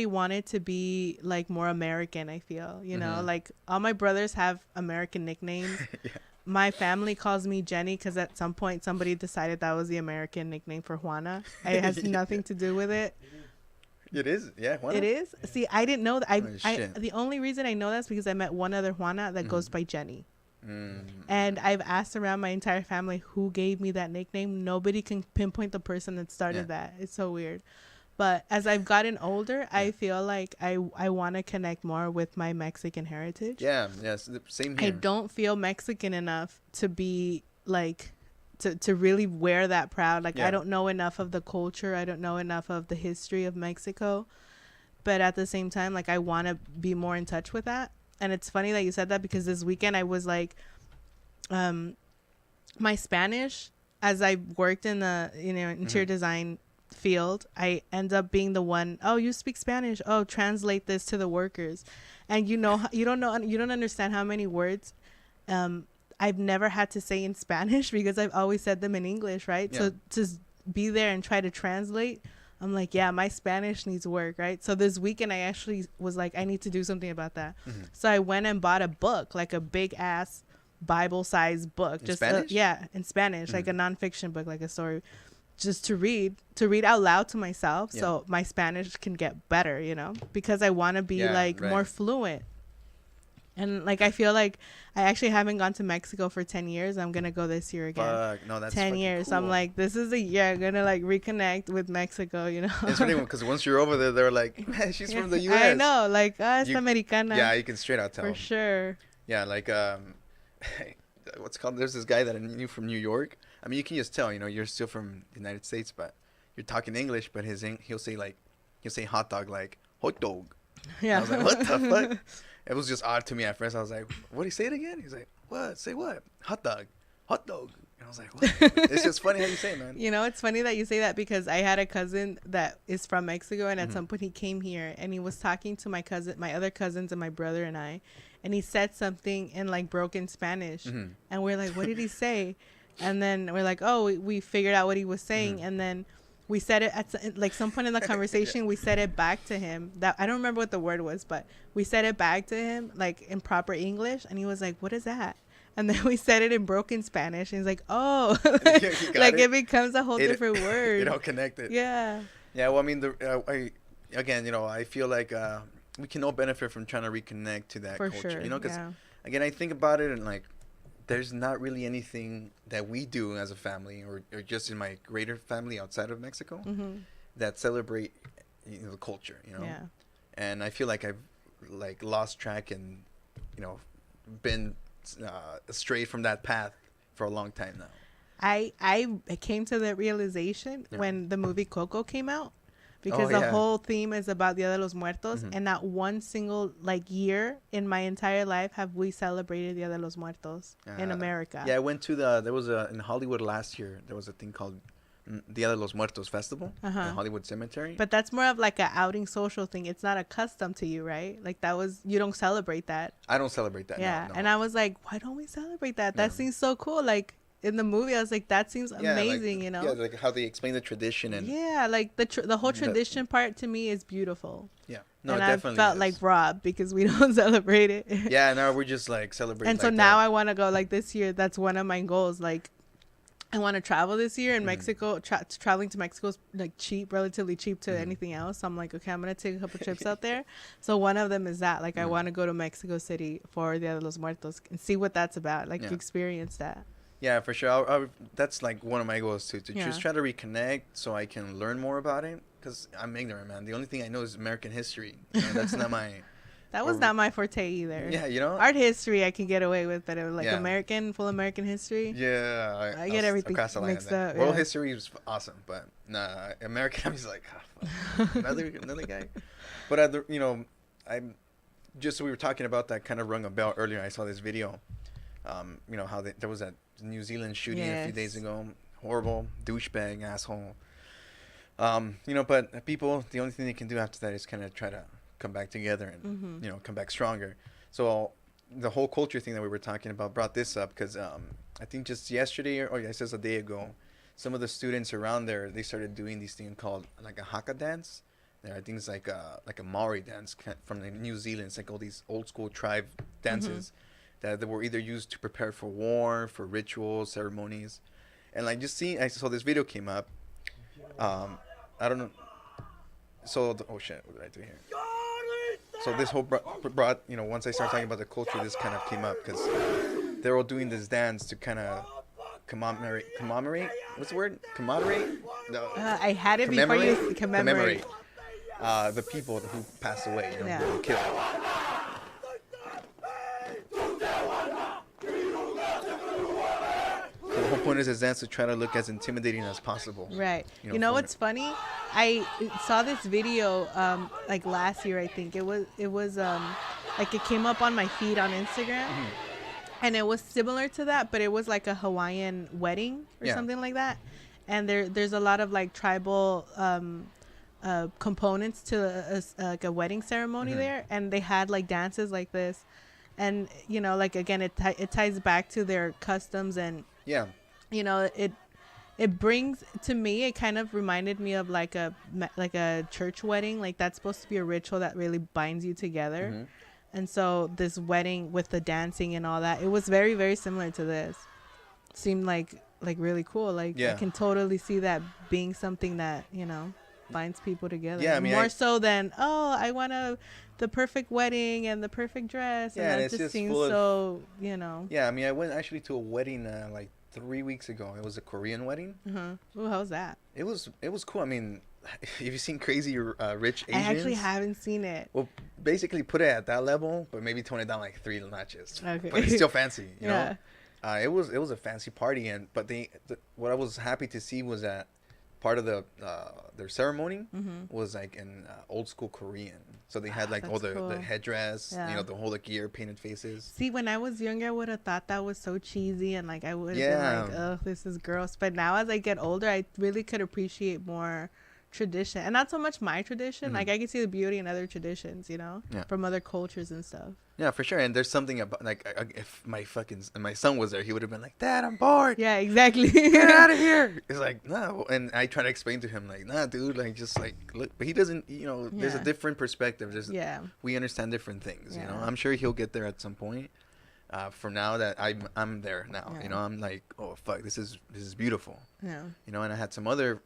wanted to be like more American, I feel, you know? Like all my brothers have American nicknames. Yeah. My family calls me Jenny because at some point somebody decided that was the American nickname for Juana. It has nothing to do with it. It is, yeah. Juana? It is. See, I didn't know that. The only reason I know that is because I met one other Juana that goes by Jenny. And I've asked around my entire family who gave me that nickname. Nobody can pinpoint the person that started that. It's so weird. But as I've gotten older, I feel like I want to connect more with my Mexican heritage. Yeah, yes, same here. I don't feel Mexican enough to be like, to really wear that proud. Like, I don't know enough of the culture. I don't know enough of the history of Mexico. But at the same time, like, I want to be more in touch with that. And it's funny that you said that because this weekend I was like, my Spanish, as I worked in the interior design field, I end up being the one, oh, you speak Spanish, oh, translate this to the workers. And you don't understand how many words I've never had to say in Spanish because I've always said them in English, right? So to be there and try to translate, I'm like, yeah, my Spanish needs work, right? So this weekend I actually was like, I need to do something about that. So I went and bought a book, like a big ass Bible-sized book, in Spanish? In Spanish, like a nonfiction book, like a story, just to read out loud to myself, so my Spanish can get better, because I want to be more fluent. And like I feel like I actually haven't gone to Mexico for 10 years. I'm gonna go this year again. Fuck, no, that's 10 years. Cool. So I'm like, this is the year I'm gonna like reconnect with Mexico. It's funny because once you're over there, they're like, man, she's from the U.S. I know, like, it's Americana. Yeah, you can straight out tell. For sure. Yeah, like what's it called? There's this guy that I knew from New York. I mean, you can just tell, you're still from the United States, but you're talking English. But he'll say hot dog like hot dog. Yeah. And I was like, what the fuck? It was just odd to me at first. I was like, what did he say it again? He's like, what? Say what? Hot dog. Hot dog. And I was like, what? It's just funny how you say it, man. It's funny that you say that because I had a cousin that is from Mexico, and at some point he came here and he was talking to my other cousins and my brother and I, and he said something in like broken Spanish, and we're like, what did he say? And then we're like, oh, we figured out what he was saying, and then we said it at like some point in the conversation. We said it back to him. That I don't remember what the word was, but we said it back to him like in proper English, and he was like, "What is that?" And then we said it in broken Spanish, and he's like, "Oh," like it becomes a whole different word. It all connected. Yeah. Yeah. Well, I mean, I feel like we can all benefit from trying to reconnect to that culture. Sure. Because again, I think about it and like, there's not really anything that we do as a family or just in my greater family outside of Mexico that celebrate the culture, Yeah. And I feel like I've like lost track and been astray from that path for a long time now. I came to the realization when the movie Coco came out, because the whole theme is about Dia de los Muertos, and not one single like year in my entire life have we celebrated Dia de los Muertos in America. Yeah, I went to in Hollywood last year, there was a thing called Dia de los Muertos Festival in Hollywood Cemetery. But that's more of like a outing social thing. It's not a custom to you, right? Like you don't celebrate that. I don't celebrate that. Yeah, no. And I was like, why don't we celebrate that? That seems so cool. Like in the movie, I was like, that seems amazing, Yeah, like how they explain the tradition and like the whole tradition part to me is beautiful. Yeah, no, and it definitely I felt like robbed because we don't celebrate it. Yeah, no, we're just like celebrating. And so now I want to go like this year. That's one of my goals. Like I want to travel this year in Mexico. Traveling to Mexico is like cheap, relatively cheap to anything else. So I'm like, okay, I'm gonna take a couple trips out there. So one of them is that, like, I want to go to Mexico City for Dia de los Muertos and see what that's about. Like, experience that. Yeah, for sure. That's like one of my goals too, to just try to reconnect so I can learn more about it. Because I'm ignorant, man. The only thing I know is American history. That's not my. That was not my forte either. Yeah, art history I can get away with, but it was like full American history. Yeah, I get everything mixed up. World history was awesome, but nah, American. I'm just like, another guy. But I'm just we were talking about that, kind of rung a bell earlier. I saw this video. How there was that New Zealand shooting a few days ago. Horrible douchebag asshole. But people, the only thing they can do after that is kind of try to come back together and come back stronger. So the whole culture thing that we were talking about brought this up because I think just yesterday or I said a day ago, some of the students around there, they started doing these things called like a haka dance. I think it's like a Maori dance from New Zealand. It's like all these old school tribe dances that were either used to prepare for war, for rituals, ceremonies, and like I saw this video came up. I don't know. So oh shit, what did I do here? So this whole brought once I started talking about the culture, this kind of came up because they're all doing this dance to kind of commemorate. What's the word? Commemorate? No. I had it before you commemorate. The people who passed away, who were killed. So the whole point is this dance to try to look as intimidating as possible. Right. You know what's funny? I saw this video like last year. I think it was like it came up on my feed on Instagram, and it was similar to that, but it was like a Hawaiian wedding or Yeah. something like that. And there's a lot of like tribal components to like a wedding ceremony there, and they had like dances like this, and you know, like again, it ties back to their customs, and Yeah. you know, it brings, to me, it kind of reminded me of like a church wedding. Like that's supposed to be a ritual that really binds you together. And so this wedding with the dancing and all that, it was very, very similar to this. Seemed like really cool. Like I can totally see that being something that, you know, binds people together. Yeah, I mean, more so than, oh, I want the perfect wedding and the perfect dress. Yeah, and that just seems so, you know. Yeah, I mean, I went actually to a wedding like 3 weeks ago. It was a Korean wedding. Ooh, how was that? It was cool. I mean, have you seen Crazy Rich Asians? I actually haven't seen it. Well, basically put it at that level, but maybe tone it down like 3 notches. Okay. But it's still fancy, you Yeah. know? It was a fancy party, but what I was happy to see was that part of their ceremony was like in old school Korean. So they had like all the headdress, you know, the whole gear, painted faces. See, when I was younger, I would have thought that was so cheesy, and like I would have been like, oh, this is gross. But now as I get older, I really could appreciate more tradition, and not so much my tradition. Like I can see the beauty in other traditions, you know, from other cultures and stuff. Yeah, for sure. And there's something about, like, if my son was there, he would have been like, Dad, I'm bored. Yeah, exactly. Get out of here. It's like, no. And I try to explain to him, like, nah, dude, like, just like, look. But he doesn't, you know, there's a different perspective. We understand different things, you know. I'm sure he'll get there at some point. For now that I'm there now, you know, I'm like, oh, fuck, this is beautiful. Yeah. You know, and I had some other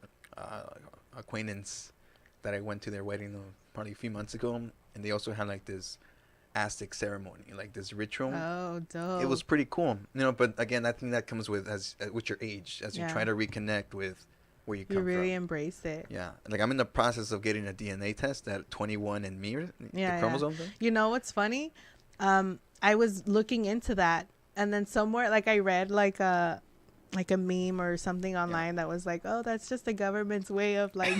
acquaintance that I went to their wedding probably a few months ago, and they also had like this Aztec ceremony, like this ritual. Oh, dope. It was pretty cool, you know. But again, I think that comes with with your age, as you try to reconnect with where you come from. You really embrace it. Yeah, like I'm in the process of getting a DNA test at 21 and me, the chromosome thing. You know what's funny? I was looking into that, and then somewhere, like I read like a meme or something online that was like, oh, that's just the government's way of like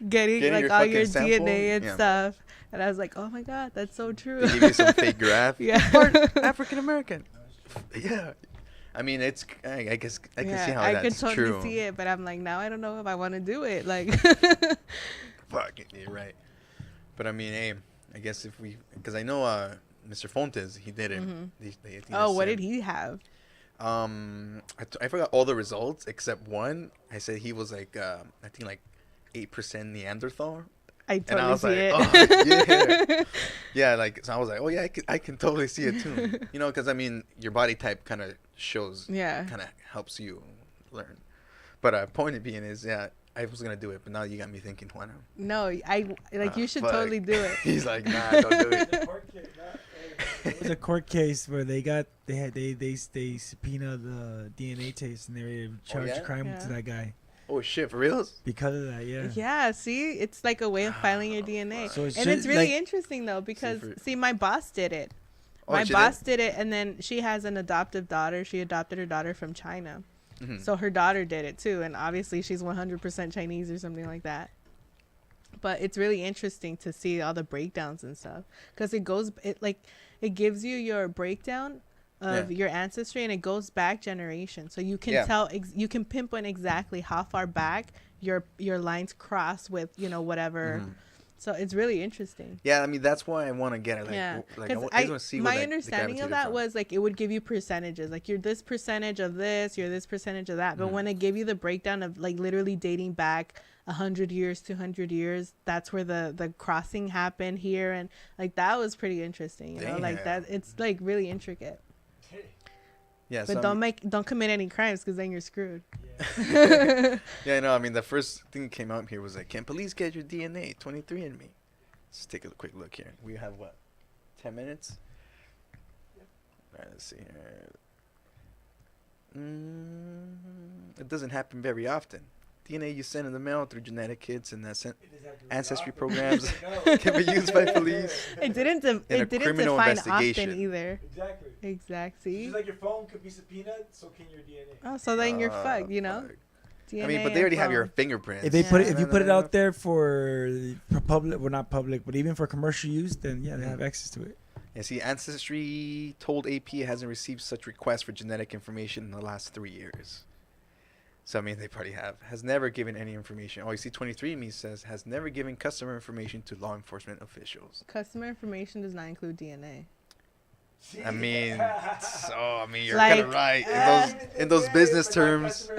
getting like all your sample? DNA and stuff. And I was like, oh my God, that's so true. They give you some fake graph. Part African American. Yeah. I mean, it's, I guess I can see how that's true. I could totally see it, but I'm like, now I don't know if I want to do it. Like, fuck it, you're right. But I mean, hey, I guess because I know Mr. Fontes, he did it. What did he have? I forgot all the results except one. I said he was like, I think like 8% Neanderthal. I totally and I was see like, it. Oh, yeah, like, so I was like, oh yeah, I can totally see it too. You know, because I mean, your body type kind of shows, kind of helps you learn. But point being is, I was gonna do it, but now you got me thinking, Juana. No, you should totally do it. He's like, nah, don't do it. It was a court case where they subpoenaed the DNA test, and they charged crime to that guy. Oh shit, for reals? Because of that, yeah. Yeah, see, it's like a way of filing your DNA. So it's really interesting though, because see, my boss did it. My boss did it, and then she has an adoptive daughter. She adopted her daughter from China. So her daughter did it too, and obviously she's 100% Chinese or something like that. But it's really interesting to see all the breakdowns and stuff, because it gives you your breakdown of your ancestry, and it goes back generations, so you can tell you can pinpoint exactly how far back your lines cross with, you know, whatever. So it's really interesting. Yeah, I mean, that's why I want to get it. Like, I want to see my understanding of that was like it would give you percentages, like you're this percentage of this, you're this percentage of that. But when it gave you the breakdown of like literally dating back 100 years, 200 years, that's where the crossing happened here, and like that was pretty interesting. You know, like that. It's like really intricate. Yeah, but don't commit any crimes, because then you're screwed. Yeah, no, I mean, the first thing that came out here was like, can police get your DNA? 23andMe. Let's take a quick look here. We have what, 10 minutes? Yep. All right, let's see here. It doesn't happen very often. DNA you send in the mail through genetic kits and ancestry programs can be used by police. It didn't define often either. Exactly. Just like your phone could be subpoenaed, so can your DNA. Oh, so then you're fucked, you know? DNA, I mean, but they already have your fingerprints. If they if you put it out there for public, well, not public, but even for commercial use, then they have access to it. And see, Ancestry told AP it hasn't received such requests for genetic information in the last 3 years. So, I mean, they probably have. Has never given any information. Oh, you see, 23andMe says, has never given customer information to law enforcement officials. Customer information does not include DNA. I mean, you're kind of right. In those business terms. I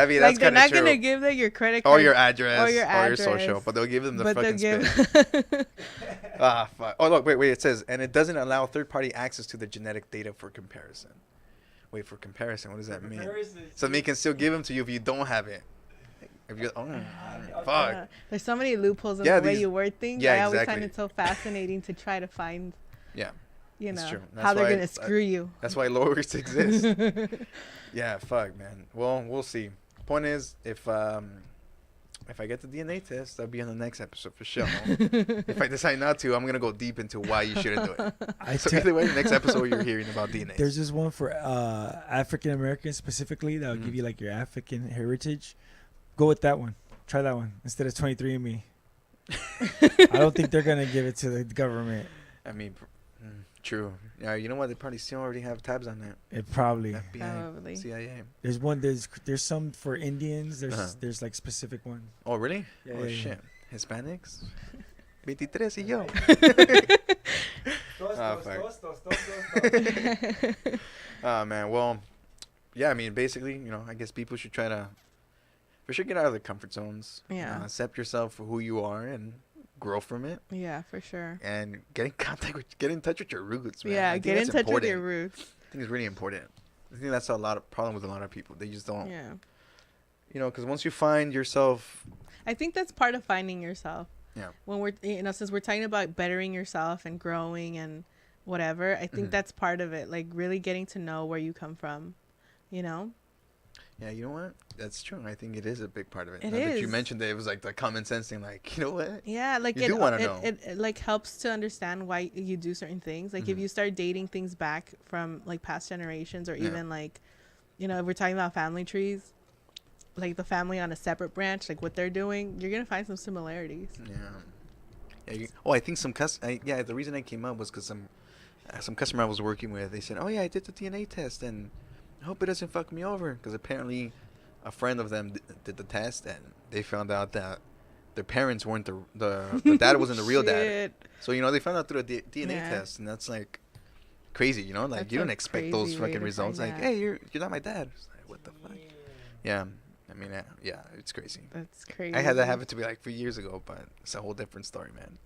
mean, that's they're kind not of true. going to give them your credit card. Or your address. Or your social. But they'll give them the fucking spit. Fuck. Oh, look, wait. It says, and it doesn't allow third-party access to the genetic data for comparison. Wait, for comparison, what does that mean? So they can still give them to you if you don't have it. If you, fuck. There's so many loopholes in the way you word things. Yeah, I always exactly. find it so fascinating to try to find. Yeah. You know true. how they're gonna screw you. That's why lawyers exist. Yeah, fuck, man. Well, we'll see. Point is, if I get the DNA test, I'll be on the next episode for sure. If I decide not to, I'm gonna go deep into why you shouldn't do it. So either way, the next episode you're hearing about DNA. There's this one for African Americans specifically that will give you like your African heritage. Go with that one. Try that one instead of 23andMe. I don't think they're gonna give it to the government. I mean, true. Yeah, you know what? They probably still already have tabs on that. It probably. FBI, Probably. CIA. There's one. There's some for Indians. There's like specific ones. Oh, really? Yeah, Oh, yeah, shit. Hispanics? 23 y yo. Oh, man. Well, yeah, I mean, basically, you know, I guess people should try to, for sure, get out of their comfort zones. Yeah. Accept yourself for who you are and grow from it. Yeah, for sure. And get in touch with your roots, man. Yeah, get in touch with your roots. I think it's really important. I think that's a lot of problem with a lot of people. They just don't. Yeah. You know, because once you find yourself. I think that's part of finding yourself. Yeah. When we're, since we're talking about bettering yourself and growing and whatever, I think that's part of it. Like really getting to know where you come from, you know? Yeah, you know what? That's true. I think it is a big part of it. It now is. that you mentioned that it was like the common sense thing, like, you know what? Yeah, like you do want to know. It like helps to understand why you do certain things. Like if you start dating things back from like past generations or even like, you know, if we're talking about family trees, like the family on a separate branch, like what they're doing, you're going to find some similarities. Yeah. I think the reason I came up was because some customer I was working with, they said, oh yeah, I did the DNA test and I hope it doesn't fuck me over, because apparently a friend of them did the test and they found out that their parents weren't the dad wasn't the real dad. So, you know, they found out through a DNA test, and that's like crazy, you know, like That's you don't expect those fucking results. Like, hey, you're not my dad. It's like, what the fuck? Yeah. I mean, yeah, it's crazy. That's crazy. I had that happen to me like 3 years ago, but it's a whole different story, man.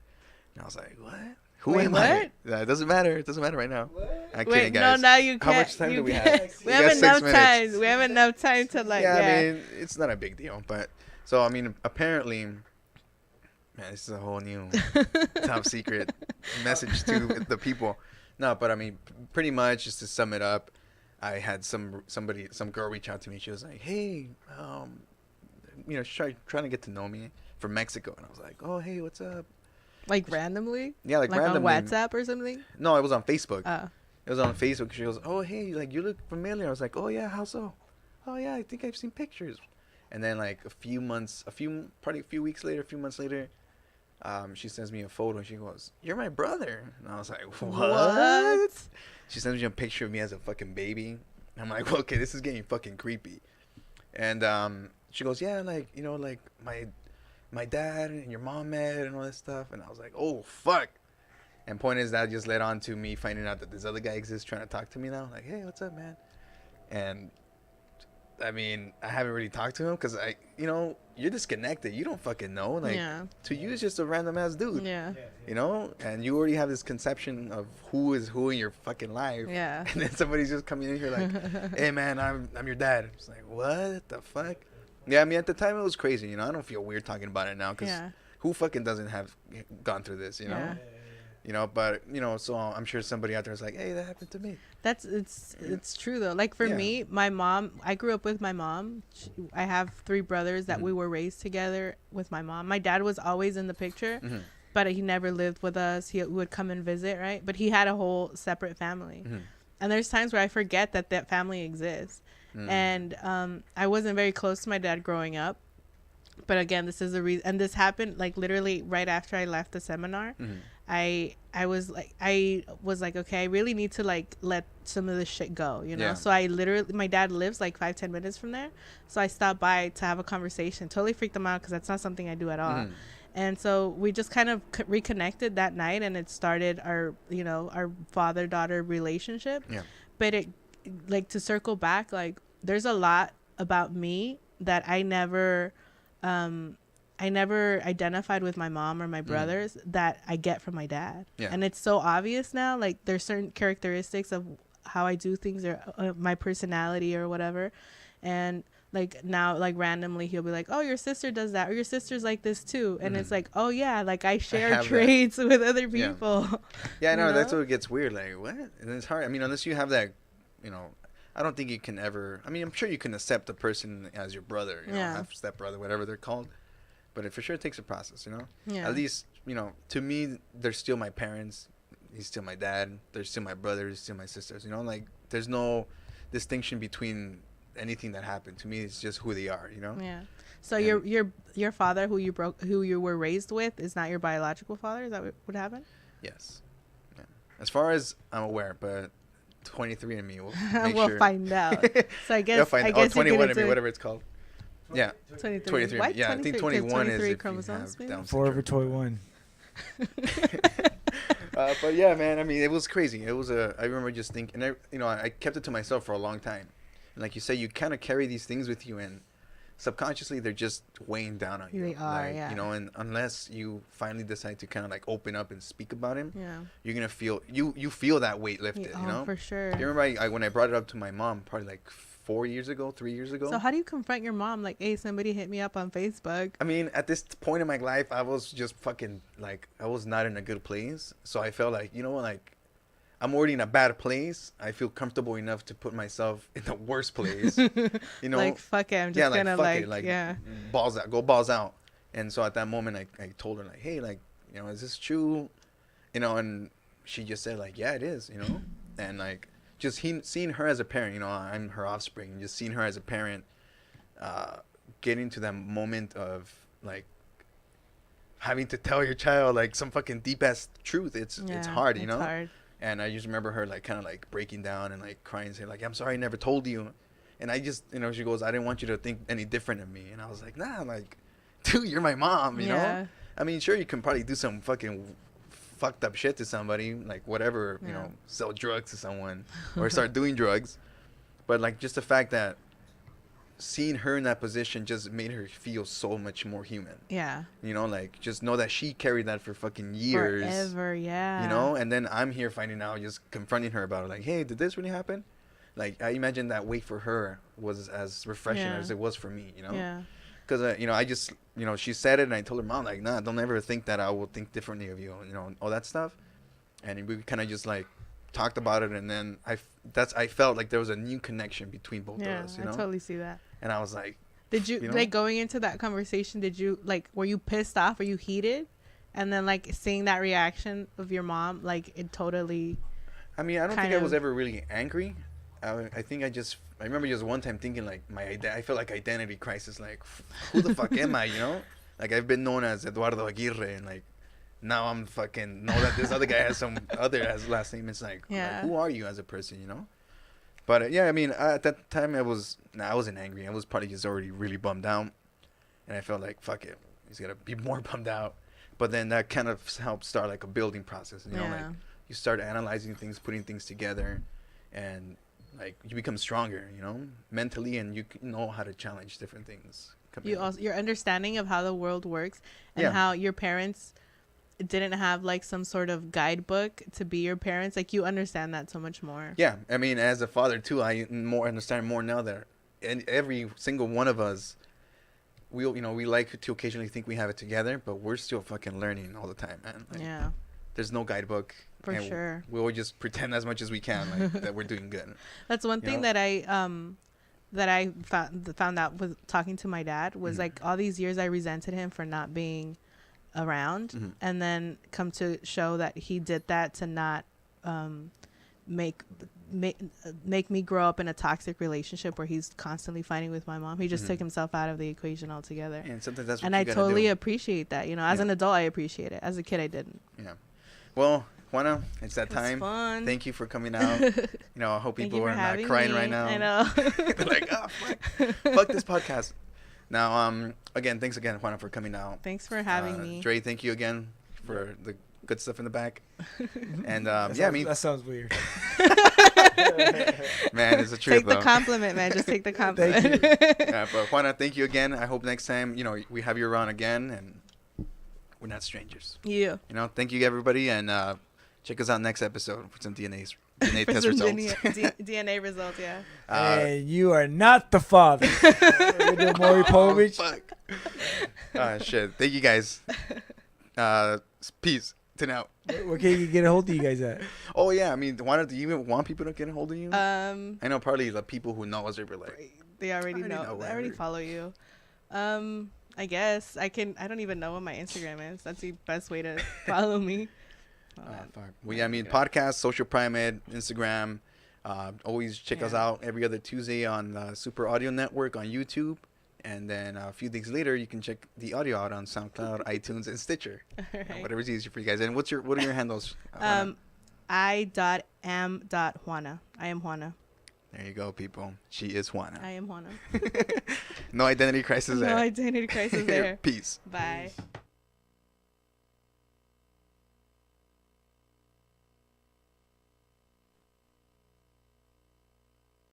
And I was like, what? Who Wait, am what? I? Yeah, it doesn't matter. It doesn't matter right now. I'm kidding, Wait, guys. no, now you can't. How much time do we have? We have enough time. We have enough time to like. Yeah, I mean, it's not a big deal, but so I mean, apparently, man, this is a whole new top secret message to the people. No, but I mean, pretty much just to sum it up, I had some girl reach out to me. She was like, hey, you know, trying to get to know me from Mexico, and I was like, oh, hey, what's up? Like randomly? Yeah, like randomly. on WhatsApp or something? No, it was on Facebook. Oh. It was on Facebook. She goes, oh, hey, like, you look familiar. I was like, oh, yeah, how so? Oh, yeah, I think I've seen pictures. And then, like, a few months later, she sends me a photo, and she goes, you're my brother. And I was like, what? She sends me a picture of me as a fucking baby. And I'm like, well, okay, this is getting fucking creepy. And she goes, yeah, like, you know, like, my dad and your mom met and all that stuff. And I was like, oh, fuck. And point is, that just led on to me finding out that this other guy exists trying to talk to me now. Like, hey, what's up, man? And, I mean, I haven't really talked to him because, you know, you're disconnected. You don't fucking know. Like, to you, it's just a random-ass dude. Yeah. You know? And you already have this conception of who is who in your fucking life. Yeah. And then somebody's just coming in here like, hey, man, I'm your dad. It's like, what the fuck? Yeah, I mean, at the time, it was crazy. You know, I don't feel weird talking about it now because who fucking doesn't have gone through this, you know? Yeah. You know, but, you know, so I'm sure somebody out there is like, hey, that happened to me. It's true, though. Like, for me, my mom, I grew up with my mom. I have 3 brothers that we were raised together with my mom. My dad was always in the picture, but he never lived with us. He would come and visit, right? But he had a whole separate family. And there's times where I forget that family exists. And I wasn't very close to my dad growing up. But again, this is the reason. And this happened, like, literally right after I left the seminar. I was like, okay, I really need to like let some of this shit go, you know? Yeah. So I literally, my dad lives like 5-10 minutes from there. So I stopped by to have a conversation. Totally freaked him out because that's not something I do at all. And so we just kind of reconnected that night, and it started our, you know, our father-daughter relationship. Yeah. But it, like, to circle back, like, there's a lot about me that I never identified with my mom or my brothers that I get from my dad. Yeah. And it's so obvious now. Like, there's certain characteristics of how I do things or my personality or whatever. And like now, like randomly he'll be like, oh, your sister does that, or your sister's like this too. And it's like, oh yeah, like I share traits with other people. Yeah, I know, that's what gets weird. Like, what? And it's hard. I mean, unless you have that, you know, I don't think you can ever, I mean, I'm sure you can accept a person as your brother, you know, half step brother, whatever they're called. But for sure it takes a process, you know? Yeah. At least, you know, to me, they're still my parents. He's still my dad. They're still my brothers, still my sisters, you know? Like, there's no distinction between anything that happened. To me, it's just who they are, you know? Yeah. So your father, who you were raised with, is not your biological father? Is that what happened? Yes. Yeah. As far as I'm aware, but 23andMe will make we'll sure. find out. So I guess I guess 21andMe, whatever it's called. Yeah. 23. What? Yeah, I think 21 is if chromosomes. you have Down Forever syndrome. 21. But yeah, man, I mean, it was crazy. It was I remember just thinking, I kept it to myself for a long time. And like you say, you kind of carry these things with you, and subconsciously they're just weighing down on you. They are, like, yeah. You know, and unless you finally decide to kind of like open up and speak about him, Yeah. you're gonna feel you feel that weight lifted. Yeah, you know, for sure. You remember when I brought it up to my mom, probably like 3 years ago. So how do you confront your mom? Like, hey, somebody hit me up on Facebook. I mean, at this point in my life, I was just fucking like, I was not in a good place. So I felt like, you know what, like, I'm already in a bad place. I feel comfortable enough to put myself in the worst place. You know, like, fuck it, I'm just gonna balls out, go balls out. And so at that moment, I told her like, hey, like, you know, is this true? You know, and she just said like, yeah, it is. You know, and like, just seeing her as a parent, you know, I'm her offspring. Just seeing her as a parent, getting to that moment of like having to tell your child like some fucking deep ass truth. It's hard, you know. It's hard. And I just remember her like kind of like breaking down and like crying, saying like, I'm sorry I never told you. And I just, you know, she goes, I didn't want you to think any different of me. And I was like, nah, like, dude, you're my mom, you know? I mean, sure, you can probably do some fucking fucked up shit to somebody, like whatever, you know, sell drugs to someone or start doing drugs. But like just the fact that seeing her in that position just made her feel so much more human. Yeah. You know, like, just know that she carried that for fucking years. Forever, yeah. You know, and then I'm here finding out, just confronting her about it. Like, hey, did this really happen? Like, I imagine that weight for her was as refreshing as it was for me, you know? Yeah. Because, you know, I just, you know, she said it, and I told her, Mom, like, nah, don't ever think that I will think differently of you, you know, all that stuff. And we kind of just, like, talked about it, and then I felt like there was a new connection between both of us, you know? I totally see that. And I was like, did you know? Like, going into that conversation, did you, like, were you pissed off? Were you heated? And then, like, seeing that reaction of your mom, like, it totally, I mean, I don't think I was ever really angry. I think I remember just one time thinking, like, I felt like identity crisis, like, who the fuck am I, you know? Like, I've been known as Eduardo Aguirre, and, like, now I'm fucking know that this other guy has some other as last name. It's like, who are you as a person, you know? But yeah, I mean, at that time I wasn't angry. I was probably just already really bummed out, and I felt like, fuck it, he's gotta be more bummed out. But then that kind of helped start like a building process. You know, like you start analyzing things, putting things together, and like you become stronger, you know, mentally, and you know how to challenge different things. Your understanding of how the world works and how your parents didn't have like some sort of guidebook to be your parents, like you understand that so much more. Yeah, I mean, as a father too, I understand more now that every single one of us, we like to occasionally think we have it together, but we're still fucking learning all the time, man. Like, there's no guidebook. For sure. We'll just pretend as much as we can like that we're doing good. That's one thing that I found out with talking to my dad was like all these years I resented him for not being around, and then come to show that he did that to not make me grow up in a toxic relationship where he's constantly fighting with my mom. He just took himself out of the equation altogether. And sometimes that's what and I totally appreciate that, you know. As an adult, I appreciate it. As a kid, I didn't. Yeah. Well, Juana, it's that It was time. fun. Thank you for coming out. You know, I hope Thank people you for are not having crying me. right now. I know. They're like, oh, fuck this podcast. Now, again, thanks again, Juana, for coming out. Thanks for having me. Dre, thank you again for the good stuff in the back. And that sounds weird. man, it's a trip. Take the compliment, man. Just take the compliment. Yeah, but Juana, thank you again. I hope next time, we have you around again, and we're not strangers. Yeah. Thank you everybody, and check us out next episode for some DNA For test some results. DNA results, yeah. And you are not the father. With Maury Povich. Fuck. Shit. Thank you guys. Peace. To now. Where can you get a hold of you guys at? Oh yeah, I mean, Juana, do you even want people to get a hold of you? I know probably the people who know us are like, they already know. They already follow you. I guess I don't even know what my Instagram is. That's the best way to follow me. Fuck. Well, yeah, I mean, podcast, Social Primate, Instagram. Always check us out every other Tuesday on the Super Audio Network on YouTube. And then a few days later, you can check the audio out on SoundCloud, iTunes, and Stitcher. Right. Whatever's easier for you guys. And what are your handles? I.am.Juana. I am Juana. There you go, people. She is Juana. I am Juana. No identity crisis there. No identity crisis there. Peace. Bye.